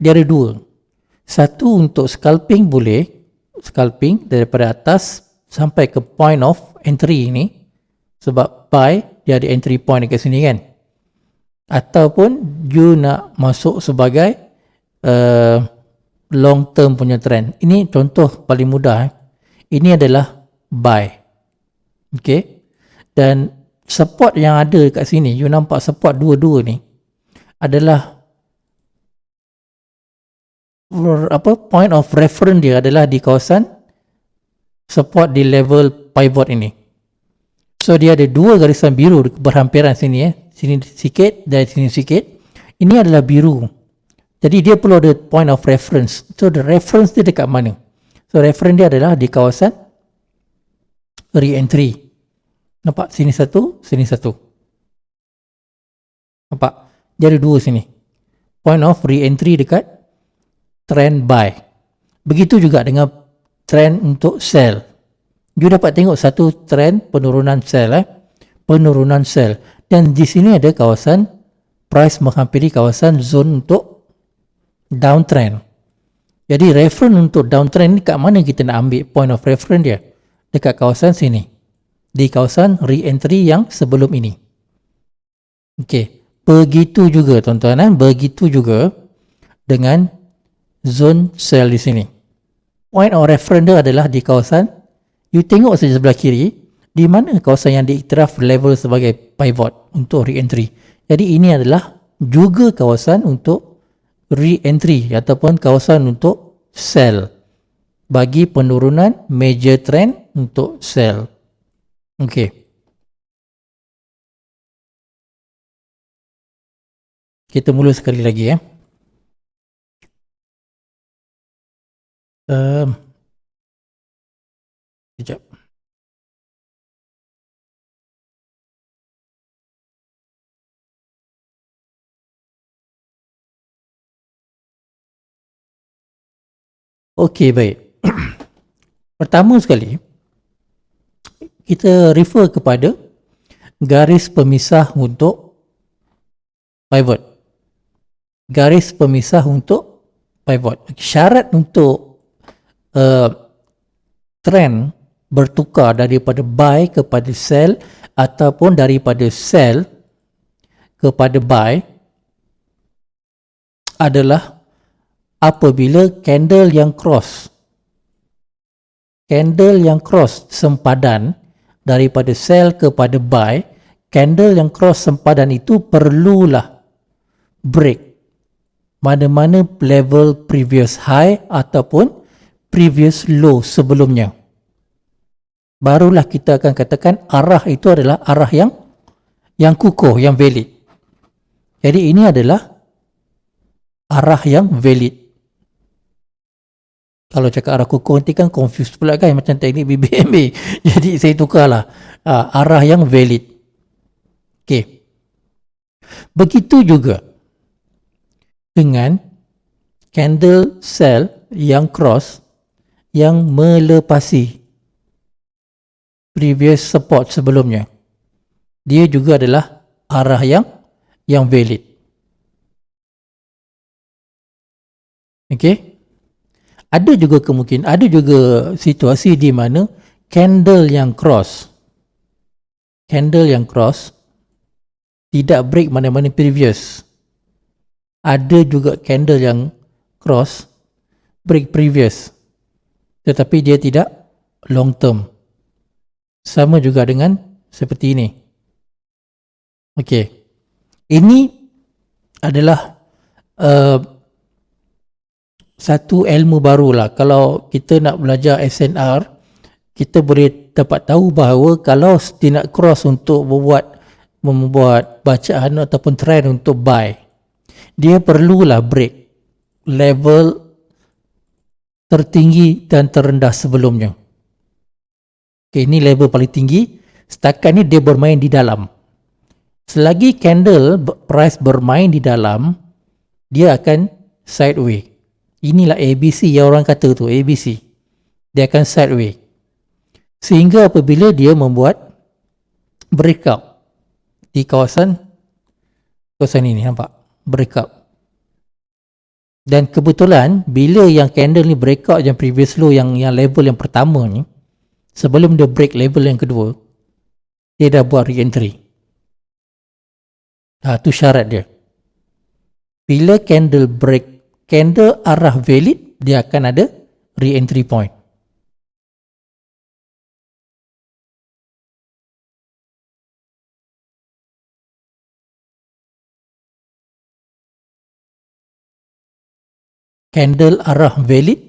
dia ada 2. Satu untuk scalping boleh, scalping daripada atas sampai ke point of entry ni, sebab buy dia ada entry point dekat sini kan. Ataupun you nak masuk sebagai long term punya trend. Ini contoh paling mudah. Ini adalah buy. Okey. Dan support yang ada kat sini, you nampak support dua-dua ni adalah point of reference dia adalah di kawasan support di level pivot ini. So dia ada 2 garisan biru berhampiran sini sini sikit dan sini sikit. Ini adalah biru. Jadi dia perlu ada point of reference. So the reference dia dekat mana? So reference dia adalah di kawasan re-entry. Nampak? Sini satu, sini satu. Nampak? Dia ada 2 sini. Point of re-entry dekat trend buy. Begitu juga dengan trend untuk sell. You dapat tengok satu trend penurunan sell. Penurunan sell. Dan di sini ada kawasan price menghampiri kawasan zone untuk downtrend. Jadi reference untuk downtrend ni kat mana kita nak ambil point of reference dia? Dekat kawasan sini. Di kawasan re-entry yang sebelum ini. Okey. Begitu juga tuan-tuan, begitu juga dengan zone sell di sini. Point of reference dia adalah di kawasan, you tengok saja sebelah kiri, di mana kawasan yang diiktiraf level sebagai pivot untuk re-entry. Jadi ini adalah juga kawasan untuk re-entry ataupun kawasan untuk sell bagi penurunan major trend untuk sell. Okey. Kita mula sekali lagi sekejap. Okey, baik. Pertama sekali, kita refer kepada garis pemisah untuk pivot. Garis pemisah untuk pivot. Syarat untuk trend bertukar daripada buy kepada sell ataupun daripada sell kepada buy adalah apabila candle yang cross sempadan daripada sell kepada buy, candle yang cross sempadan itu perlulah break mana-mana level previous high ataupun previous low sebelumnya. Barulah kita akan katakan arah itu adalah arah yang kukuh, yang valid. Jadi ini adalah arah yang valid. Kalau cakap arah kukuh nanti kan confused pula kan, macam teknik BBMA. Jadi saya tukarlah arah yang valid. Okey. Begitu juga dengan candle sell yang cross yang melepasi previous support sebelumnya. Dia juga adalah arah yang valid. Okey. Ada juga kemungkinan, ada juga situasi di mana candle yang cross tidak break mana-mana previous. Ada juga candle yang cross break previous, tetapi dia tidak long term. Sama juga dengan seperti ini. Okey. Ini adalah satu ilmu barulah. Kalau kita nak belajar SNR, kita boleh dapat tahu bahawa kalau tidak cross untuk membuat bacaan ataupun trend untuk buy, dia perlulah break level tertinggi dan terendah sebelumnya. Okay, ini level paling tinggi. Setakat ni dia bermain di dalam. Selagi candle price bermain di dalam, dia akan sideway. Inilah ABC yang orang kata tu, ABC. Dia akan sideway. Sehingga apabila dia membuat breakout di kawasan ini, nampak? Breakout. Dan kebetulan bila yang candle ni breakout yang previous low yang level yang pertama ni, sebelum dia break level yang kedua, dia dah buat re-entry. Tu syarat dia. Bila candle break, candle arah valid, dia akan ada re-entry point. Candle arah valid,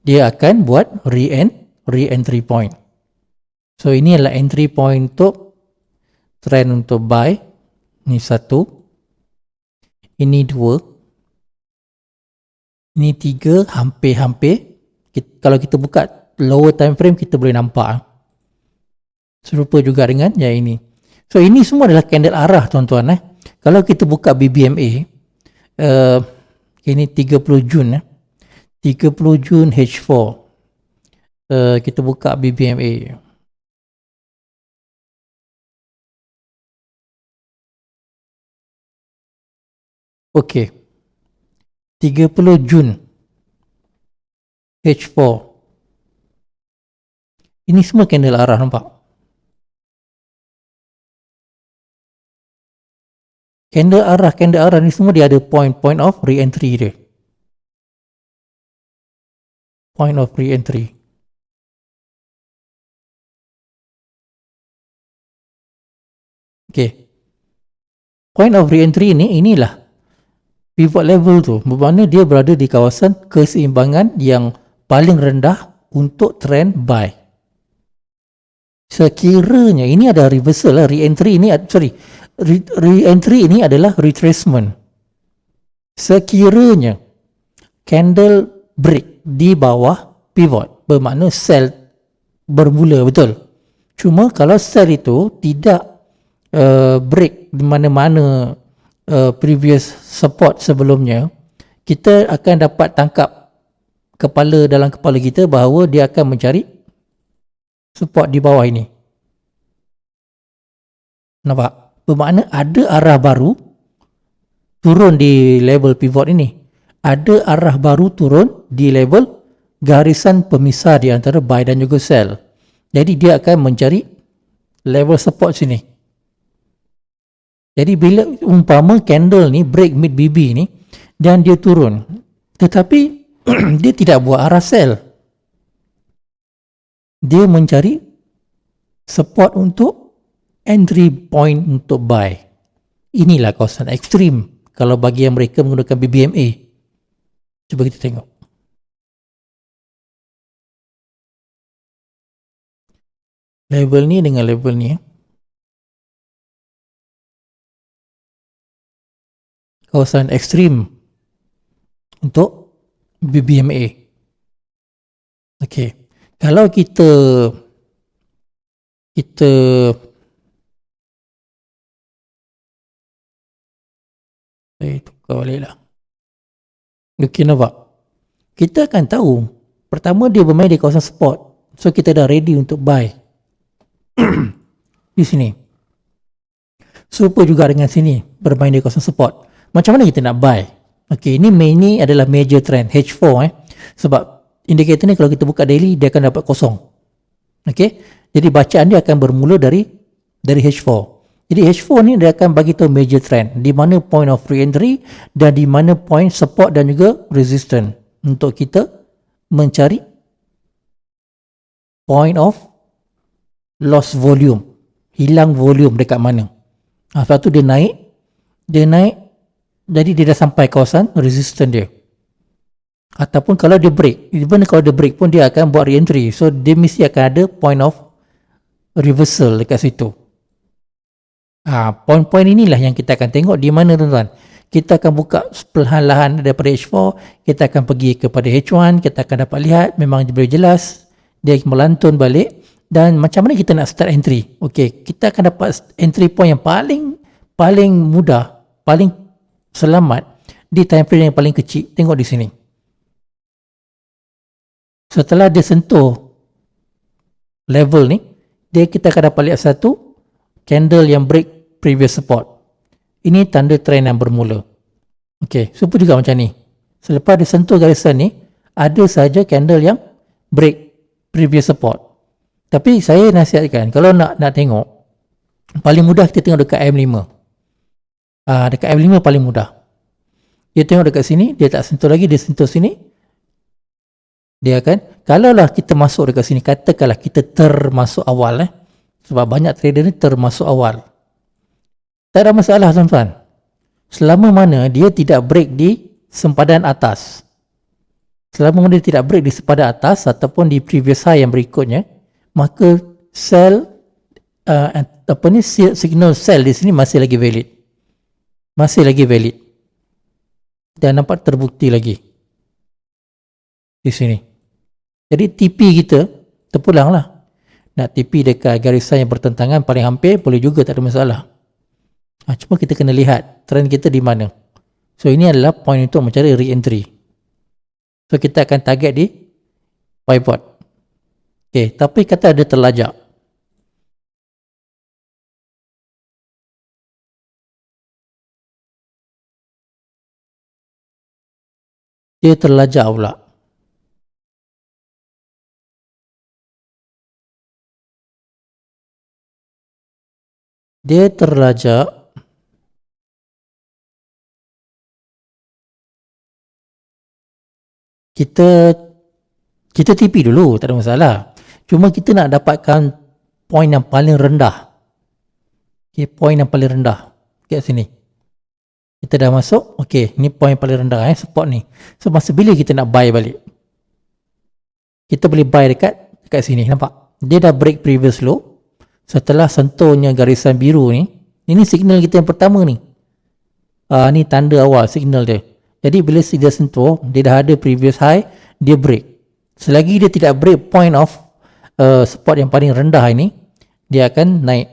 dia akan buat re-entry point. So ini adalah entry point untuk trend untuk buy. Ini satu, ini dua, ini tiga, hampir-hampir. Kalau kita buka lower time frame, kita boleh nampak. Serupa juga dengan yang ini. So ini semua adalah candle arah, tuan-tuan. Kalau kita buka BBMA, ini 30 Jun 30 Jun H4, kita buka BBMA. Okey, 30 Jun H4, ini semua candle arah, nampak? Candle arah ni semua dia ada point of re-entry dia. Point of re-entry. Okay. Point of re-entry ni, inilah pivot level tu. Bermakna dia berada di kawasan keseimbangan yang paling rendah untuk trend buy. Sekiranya ini ada reversal, re-entry ini, re-entry ini adalah retracement. Sekiranya candle break di bawah pivot, bermakna sell bermula, betul. Cuma kalau sell itu tidak break di mana-mana previous support sebelumnya, kita akan dapat tangkap dalam kepala kita bahawa dia akan mencari support di bawah ini. Nampak? Bermakna ada arah baru turun di level pivot ini. Ada arah baru turun di level garisan pemisah di antara buy dan juga sell. Jadi dia akan mencari level support sini. Jadi bila umpama candle ni break mid BB ni dan dia turun, tetapi dia tidak buat arah sell. Dia mencari support untuk entry point untuk buy. Inilah kawasan ekstrim kalau bagi yang mereka menggunakan BBMA. Cuba kita tengok. Level ni dengan level ni. Kawasan ekstrim untuk BBMA. Okey. Kalau kita tukar balik lah. Okey, nampak? Kita akan tahu, pertama dia bermain di kawasan support. So kita dah ready untuk buy. di sini. Super juga dengan sini, bermain di kawasan support. Macam mana kita nak buy? Okey, ini adalah major trend H4 sebab indikator ni kalau kita buka daily dia akan dapat kosong. Okey. Jadi bacaan dia akan bermula dari H4. Jadi H4 ni dia akan bagi tahu major trend di mana point of re-entry dan di mana point support dan juga resistance untuk kita mencari point of loss volume, hilang volume dekat mana. Sebab tu dia naik, jadi dia dah sampai kawasan resistance dia. Ataupun kalau dia break, even kalau dia break pun dia akan buat re-entry. So dia mesti akan ada point of reversal dekat situ. Point-point inilah yang kita akan tengok di mana tuan-tuan. Kita akan buka perlahan-lahan daripada H4, kita akan pergi kepada H1, kita akan dapat lihat memang boleh jelas dia melantun balik. Dan macam mana kita nak start entry? Okey, kita akan dapat entry point yang paling mudah, paling selamat di time frame yang paling kecil. Tengok di sini. Setelah dia sentuh level ni, kita akan dapat lihat satu candle yang break previous support. Ini tanda trend yang bermula. Okey, super juga macam ni. Selepas dia sentuh garisan ni, ada saja candle yang break previous support. Tapi saya nasihatkan kalau nak tengok, paling mudah kita tengok dekat M5. Dekat M5 paling mudah. Dia tengok dekat sini, dia tak sentuh lagi, dia sentuh sini. Dia akan, kalaulah kita masuk dekat sini, katakanlah kita termasuk awal sebab banyak trader ni termasuk awal. Tak ada masalah tuan-tuan. Selama mana dia tidak break di sempadan atas. Selama mana dia tidak break di sempadan atas ataupun di previous high yang berikutnya, maka sell signal sell di sini masih lagi valid. Masih lagi valid. Dan nampak terbukti lagi di sini. Jadi TP kita terpulanglah. Nak TP dekat garisan yang bertentangan paling hampir boleh juga, tak ada masalah. Cuma kita kena lihat trend kita di mana. So ini adalah point untuk mencari re-entry. So kita akan target di pivot. Okay, tapi kata ada terlajak. Dia terlajak pula. Dia terlajak. Kita TP dulu, tak ada masalah. Cuma kita nak dapatkan point yang paling rendah. Okay, point yang paling rendah. Kat sini. Kita dah masuk. Okay, ni point yang paling rendah support ni. So masa bila kita nak buy balik? Kita boleh buy dekat sini, nampak? Dia dah break previous low. Setelah sentuhnya garisan biru ni, ini signal kita yang pertama ni. Ni tanda awal signal dia. Jadi bila dia sentuh, dia dah ada previous high, dia break. Selagi dia tidak break point of support yang paling rendah ini, dia akan naik.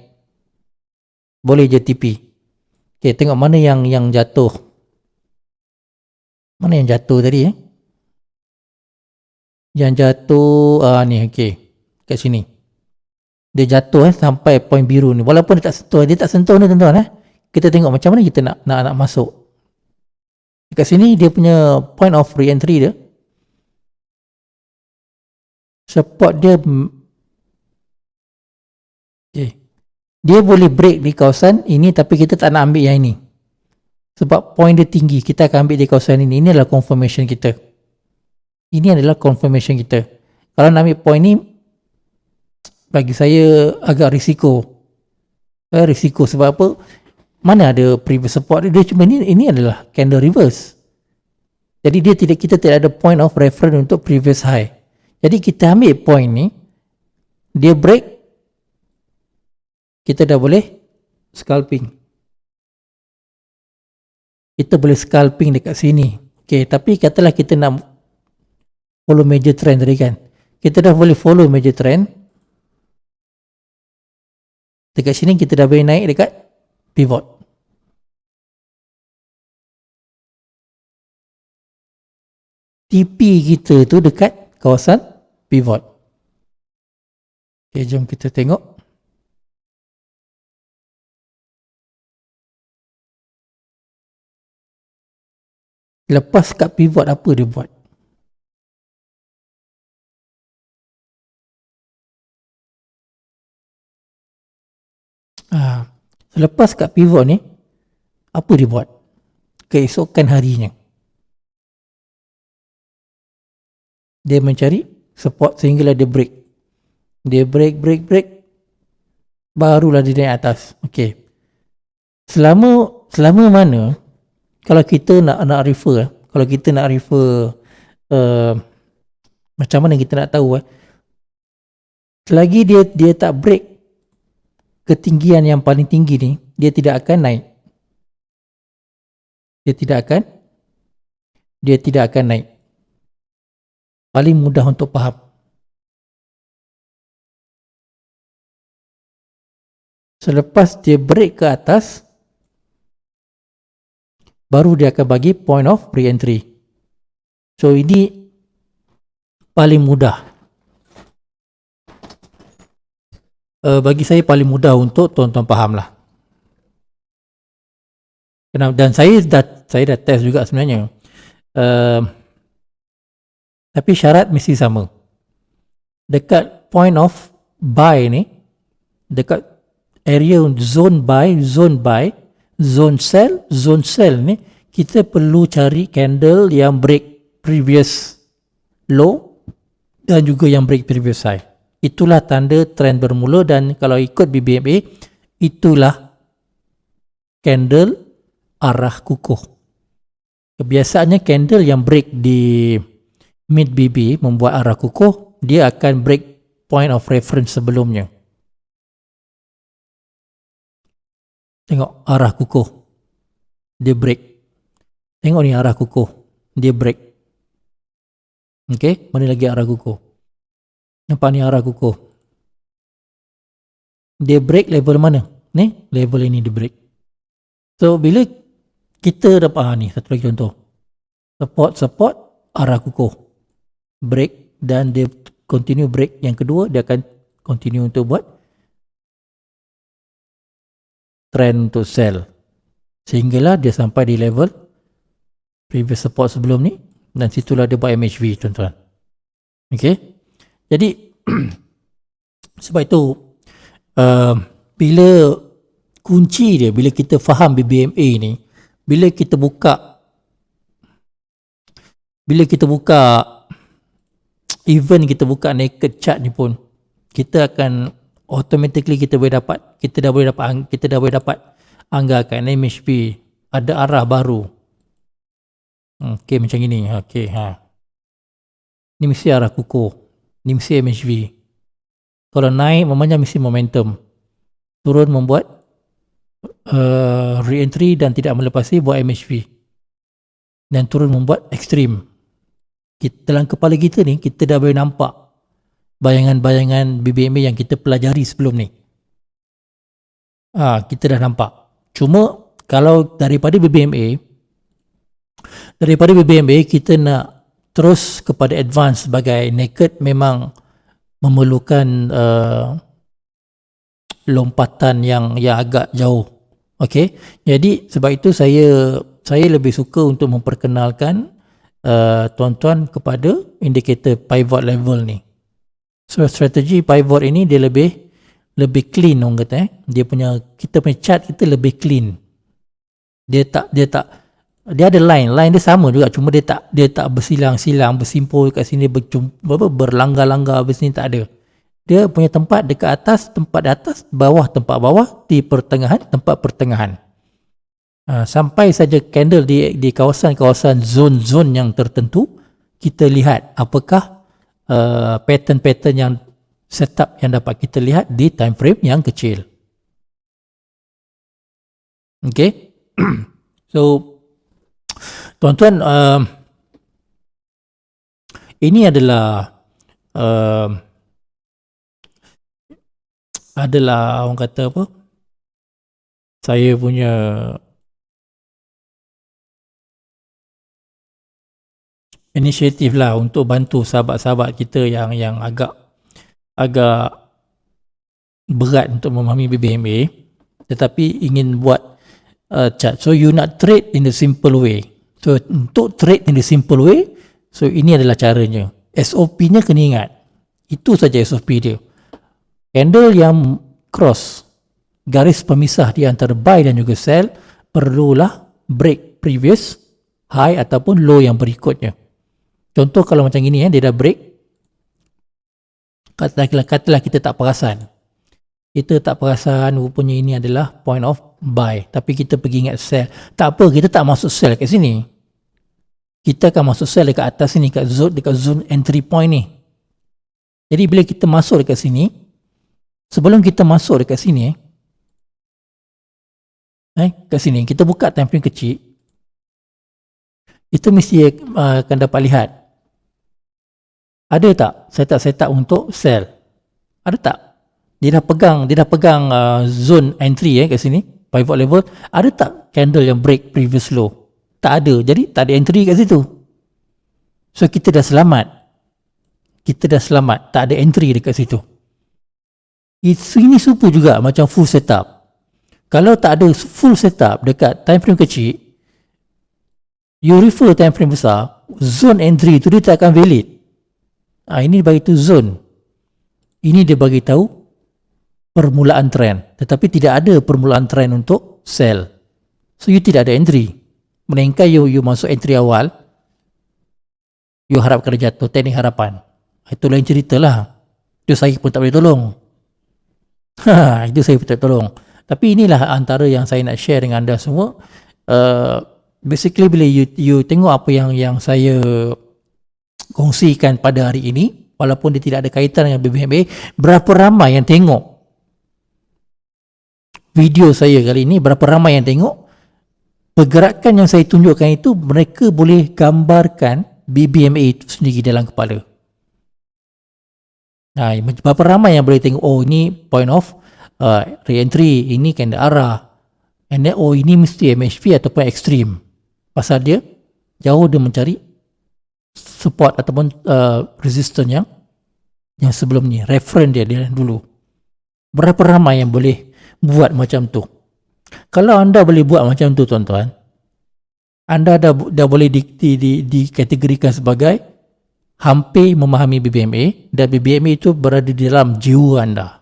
Boleh je TP. Okay, tengok mana yang jatuh. Mana yang jatuh tadi Yang jatuh ni, okay. Kat sini. Dia jatuh sampai point biru ni. Walaupun dia tak sentuh ni tuan-tuan Kita tengok macam mana kita nak masuk. Dekat sini dia punya point of re-entry dia. Support dia okay. Dia boleh break di kawasan ini tapi kita tak nak ambil yang ini. Sebab point dia tinggi, kita akan ambil di kawasan ini. Ini adalah confirmation kita. Ini adalah confirmation kita. Kalau nak ambil point ni, bagi saya agak risiko. Risiko sebab apa? Mana ada previous support dia cuma ini adalah candle reverse. Jadi kita tidak ada point of reference untuk previous high. Jadi kita ambil point ni, dia break, kita dah boleh scalping. Kita boleh scalping dekat sini. Okay, tapi katalah kita nak follow major trend tadi kan. Kita dah boleh follow major trend. Dekat sini kita dah boleh naik dekat pivot. TP kita tu dekat kawasan pivot. Okay, jom kita tengok. Lepas kat pivot apa dia buat? Selepas kat pivot ni, apa dia buat? Keesokan harinya, dia mencari support sehinggalah dia break. Dia break, barulah dia naik atas. Okey. Selama mana kalau kita nak refer, kalau kita nak refer macam mana kita nak tahu selagi dia tak break ketinggian yang paling tinggi ni, dia tidak akan naik. Dia tidak akan naik. Paling mudah untuk faham. Selepas dia break ke atas, baru dia akan bagi point of re-entry. So ini paling mudah. Bagi saya paling mudah untuk tuan-tuan faham lah. Dan saya dah test juga sebenarnya. Tapi syarat mesti sama. Dekat point of buy ni, dekat area zone buy, zone sell ni, kita perlu cari candle yang break previous low dan juga yang break previous high. Itulah tanda trend bermula, dan kalau ikut BBMA, itulah candle arah kukuh. Kebiasaannya candle yang break di mid BB membuat arah kukuh, dia akan break point of reference sebelumnya. Tengok arah kukuh, dia break. Tengok ni arah kukuh, dia break. Okay, mana lagi arah kukuh? Nampak ni arah kukuh. Dia break level mana? Ni, level ini dia break. So, bila kita dapat ni, satu lagi contoh. Support, arah kukuh. Break, dan dia continue break. Yang kedua, dia akan continue untuk buat trend untuk sell. Sehinggalah dia sampai di level previous support sebelum ni, dan situlah dia buat MHV, tuan-tuan. Okay? Jadi, sebab itu, bila kunci dia, bila kita faham BBMA ni, bila kita buka even kita buka naked chart ni pun, kita akan automatically kita dah boleh dapat anggarkan MHP ada arah baru. Okey, macam ini. Okey, ni mesti arah kukuh. Ni mesti MHV. Kalau naik memangnya mesti momentum. Turun membuat re-entry dan tidak melepasi, buat MHV. Dan turun membuat ekstrim. Dalam kepala kita ni, kita dah boleh nampak bayangan-bayangan BBMA yang kita pelajari sebelum ni. Kita dah nampak. Cuma kalau daripada BBMA kita nak terus kepada advance sebagai naked, memang memerlukan lompatan yang agak jauh. Okey, jadi sebab itu saya lebih suka untuk memperkenalkan tuan-tuan kepada indikator pivot level ni. So strategi pivot ini dia lebih clean, orang kata. Kita punya chart kita lebih clean. Dia ada line dia sama juga, cuma dia tak bersilang-silang, bersimpul kat sini, berlanggar-langgar di sini, tak ada. Dia punya tempat dekat atas, tempat di atas, bawah, tempat bawah, di pertengahan, tempat pertengahan. Sampai saja candle di kawasan-kawasan zone-zone yang tertentu, kita lihat apakah pattern-pattern yang setup yang dapat kita lihat di time frame yang kecil. Okay. So tuan-tuan, ini adalah orang kata apa, saya punya inisiatif lah untuk bantu sahabat-sahabat kita yang agak berat untuk memahami BBMA tetapi ingin buat chart. So you nak trade in the simple way. So untuk trade in the simple way, so ini adalah caranya. SOP-nya kena ingat. Itu saja SOP dia. Candle yang cross, garis pemisah di antara buy dan juga sell, perlulah break previous high ataupun low yang berikutnya. Contoh kalau macam ini, dia dah break, katalah kita tak perasan. Kita tak perasan rupanya ini adalah point of buy, tapi kita pergi ingat sell. Tak apa, kita tak masuk sell kat sini. Kita akan masuk sell dekat atas sini, dekat zone entry point ni. Jadi bila kita masuk dekat sini, sebelum kita masuk dekat sini, kat sini, kita buka time frame kecil, itu mesti akan dapat lihat. Ada tak set up untuk sell? Ada tak? Dia dah pegang zone entry kat sini, pivot level. Ada tak candle yang break previous low? Tak ada. Jadi tak ada entry kat situ. So kita dah selamat. Tak ada entry dekat situ. Ini serupa juga macam full setup. Kalau tak ada full setup dekat time frame kecil, you refer time frame besar, zone entry tu dia tak akan valid. Ini bagi tu zone. Ini dia bagi tahu permulaan trend. Tetapi tidak ada permulaan trend untuk sell. So you tidak ada entry. Melainkan you masuk entry awal, you harap kena jatuh, teknik harapan. Itu lain cerita lah. Itu saya pun tak boleh tolong. Itu saya pun tak tolong. Tapi inilah antara yang saya nak share dengan anda semua. Basically bila you tengok apa yang saya kongsikan pada hari ini, walaupun dia tidak ada kaitan dengan BBMA, berapa ramai yang tengok video saya kali ini, berapa ramai yang tengok pergerakan yang saya tunjukkan itu, mereka boleh gambarkan BBMA itu sendiri dalam kepala. Berapa ramai yang boleh tengok, ini point of re-entry, ini candle arah, and then ini mesti MHP ataupun extreme. Pasal dia jauh dia mencari support ataupun resistance yang sebelum ni, reference dia dulu. Berapa ramai yang boleh buat macam tu? Kalau anda boleh buat macam tu, tuan-tuan, anda dah boleh dikategorikan sebagai hampir memahami BBMA, dan BBMA itu berada di dalam jiwa anda.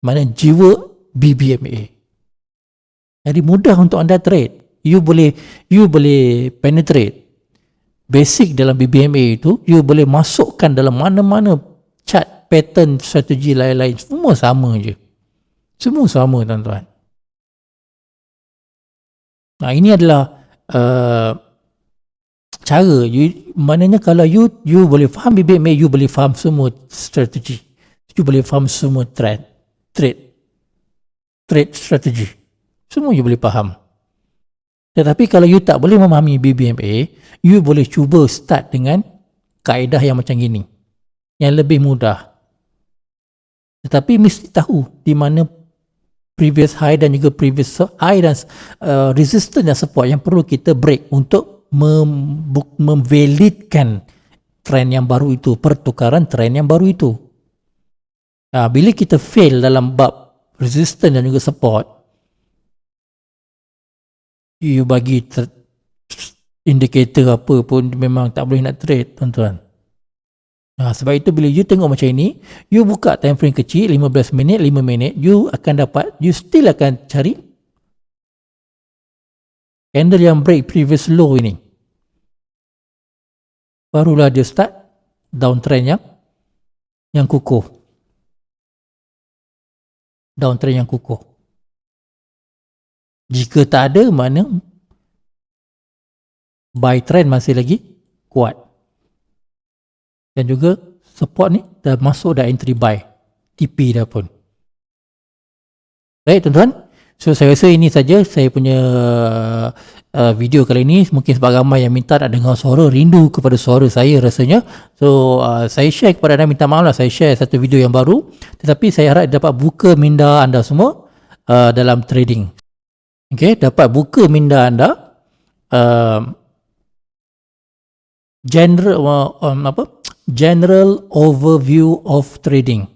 Mana jiwa BBMA. Jadi mudah untuk anda trade. You boleh penetrate basic dalam BBMA itu. You boleh masukkan dalam mana-mana chart, pattern, strategi lain-lain. Semua sama je. Semua sama, tuan-tuan. Ini adalah cara. Maknanya kalau you boleh faham BBMA, you boleh faham semua strategi. You boleh faham semua trade strategi. Semua you boleh faham. Tetapi kalau you tak boleh memahami BBMA, you boleh cuba start dengan kaedah yang macam gini, yang lebih mudah. Tetapi mesti tahu di mana previous high dan juga previous high dan resistance dan support yang perlu kita break untuk memvalidkan trend yang baru itu, pertukaran trend yang baru itu. Bila kita fail dalam bab resistance dan juga support, you bagi indikator apa pun memang tak boleh nak trade, tuan-tuan. Sebab itu bila you tengok macam ini, you buka time frame kecil 15 minit, 5 minit, you still akan cari candle yang break previous low ini. Barulah dia start downtrend yang kukuh. Downtrend yang kukuh. Jika tak ada, mana buy trend masih lagi kuat. Dan juga support ni dah masuk, dah entry buy. TP dah pun. Baik, tuan-tuan. So saya rasa ini saja saya punya video kali ini. Mungkin sebab ramai yang minta nak dengar suara, rindu kepada suara saya rasanya. So saya share kepada anda, minta maaf lah saya share satu video yang baru. Tetapi saya harap dapat buka minda anda semua dalam trading. Okay, dapat buka minda anda general overview of trading.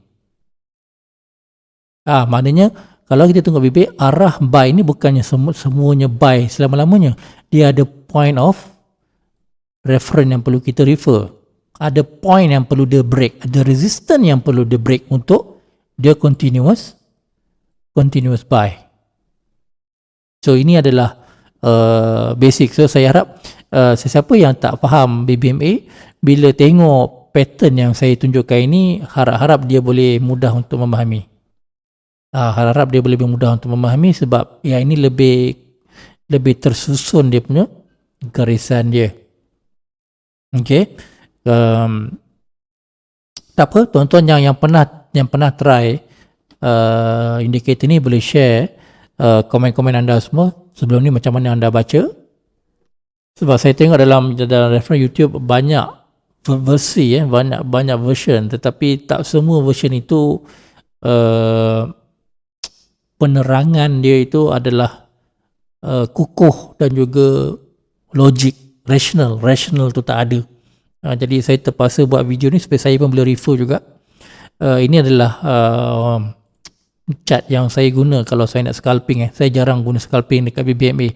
Maknanya kalau kita tengok BB, arah buy ni bukannya semuanya buy selama-lamanya. Dia ada point of reference yang perlu kita refer. Ada point yang perlu dia break, ada resistance yang perlu dia break untuk dia continuous buy. So ini adalah basic. So saya harap sesiapa yang tak faham BBMA, bila tengok pattern yang saya tunjukkan ini, harap-harap dia boleh mudah untuk memahami. Harap dia boleh mudah untuk memahami sebab yang ini lebih tersusun dia punya garisan dia. Okay. Tak apa, tuan-tuan yang pernah try indikator ni boleh share komen-komen anda semua sebelum ni, macam mana anda baca. Sebab saya tengok dalam reference YouTube banyak versi, banyak version, tetapi tak semua version itu penerangan dia itu adalah kukuh dan juga logik, rational tu tak ada. Jadi saya terpaksa buat video ni supaya saya pun boleh refer juga. Ini adalah chart yang saya guna kalau saya nak scalping. Saya jarang guna scalping dekat BBMA.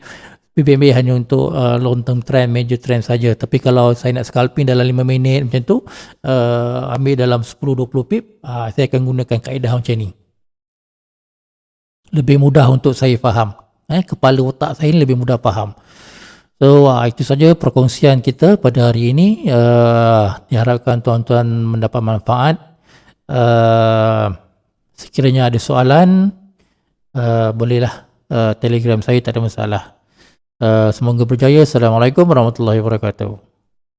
BBMA hanya untuk long term trend, major trend saja. Tapi kalau saya nak scalping dalam 5 minit macam tu, ambil dalam 10-20 pip, saya akan gunakan kaedah macam ni. Lebih mudah untuk saya faham. Kepala otak saya ni lebih mudah faham. So itu saja perkongsian kita pada hari ini. Diharapkan tuan-tuan mendapat manfaat. Sekiranya ada soalan, bolehlah Telegram saya, tak ada masalah. Semoga berjaya. Assalamualaikum warahmatullahi wabarakatuh.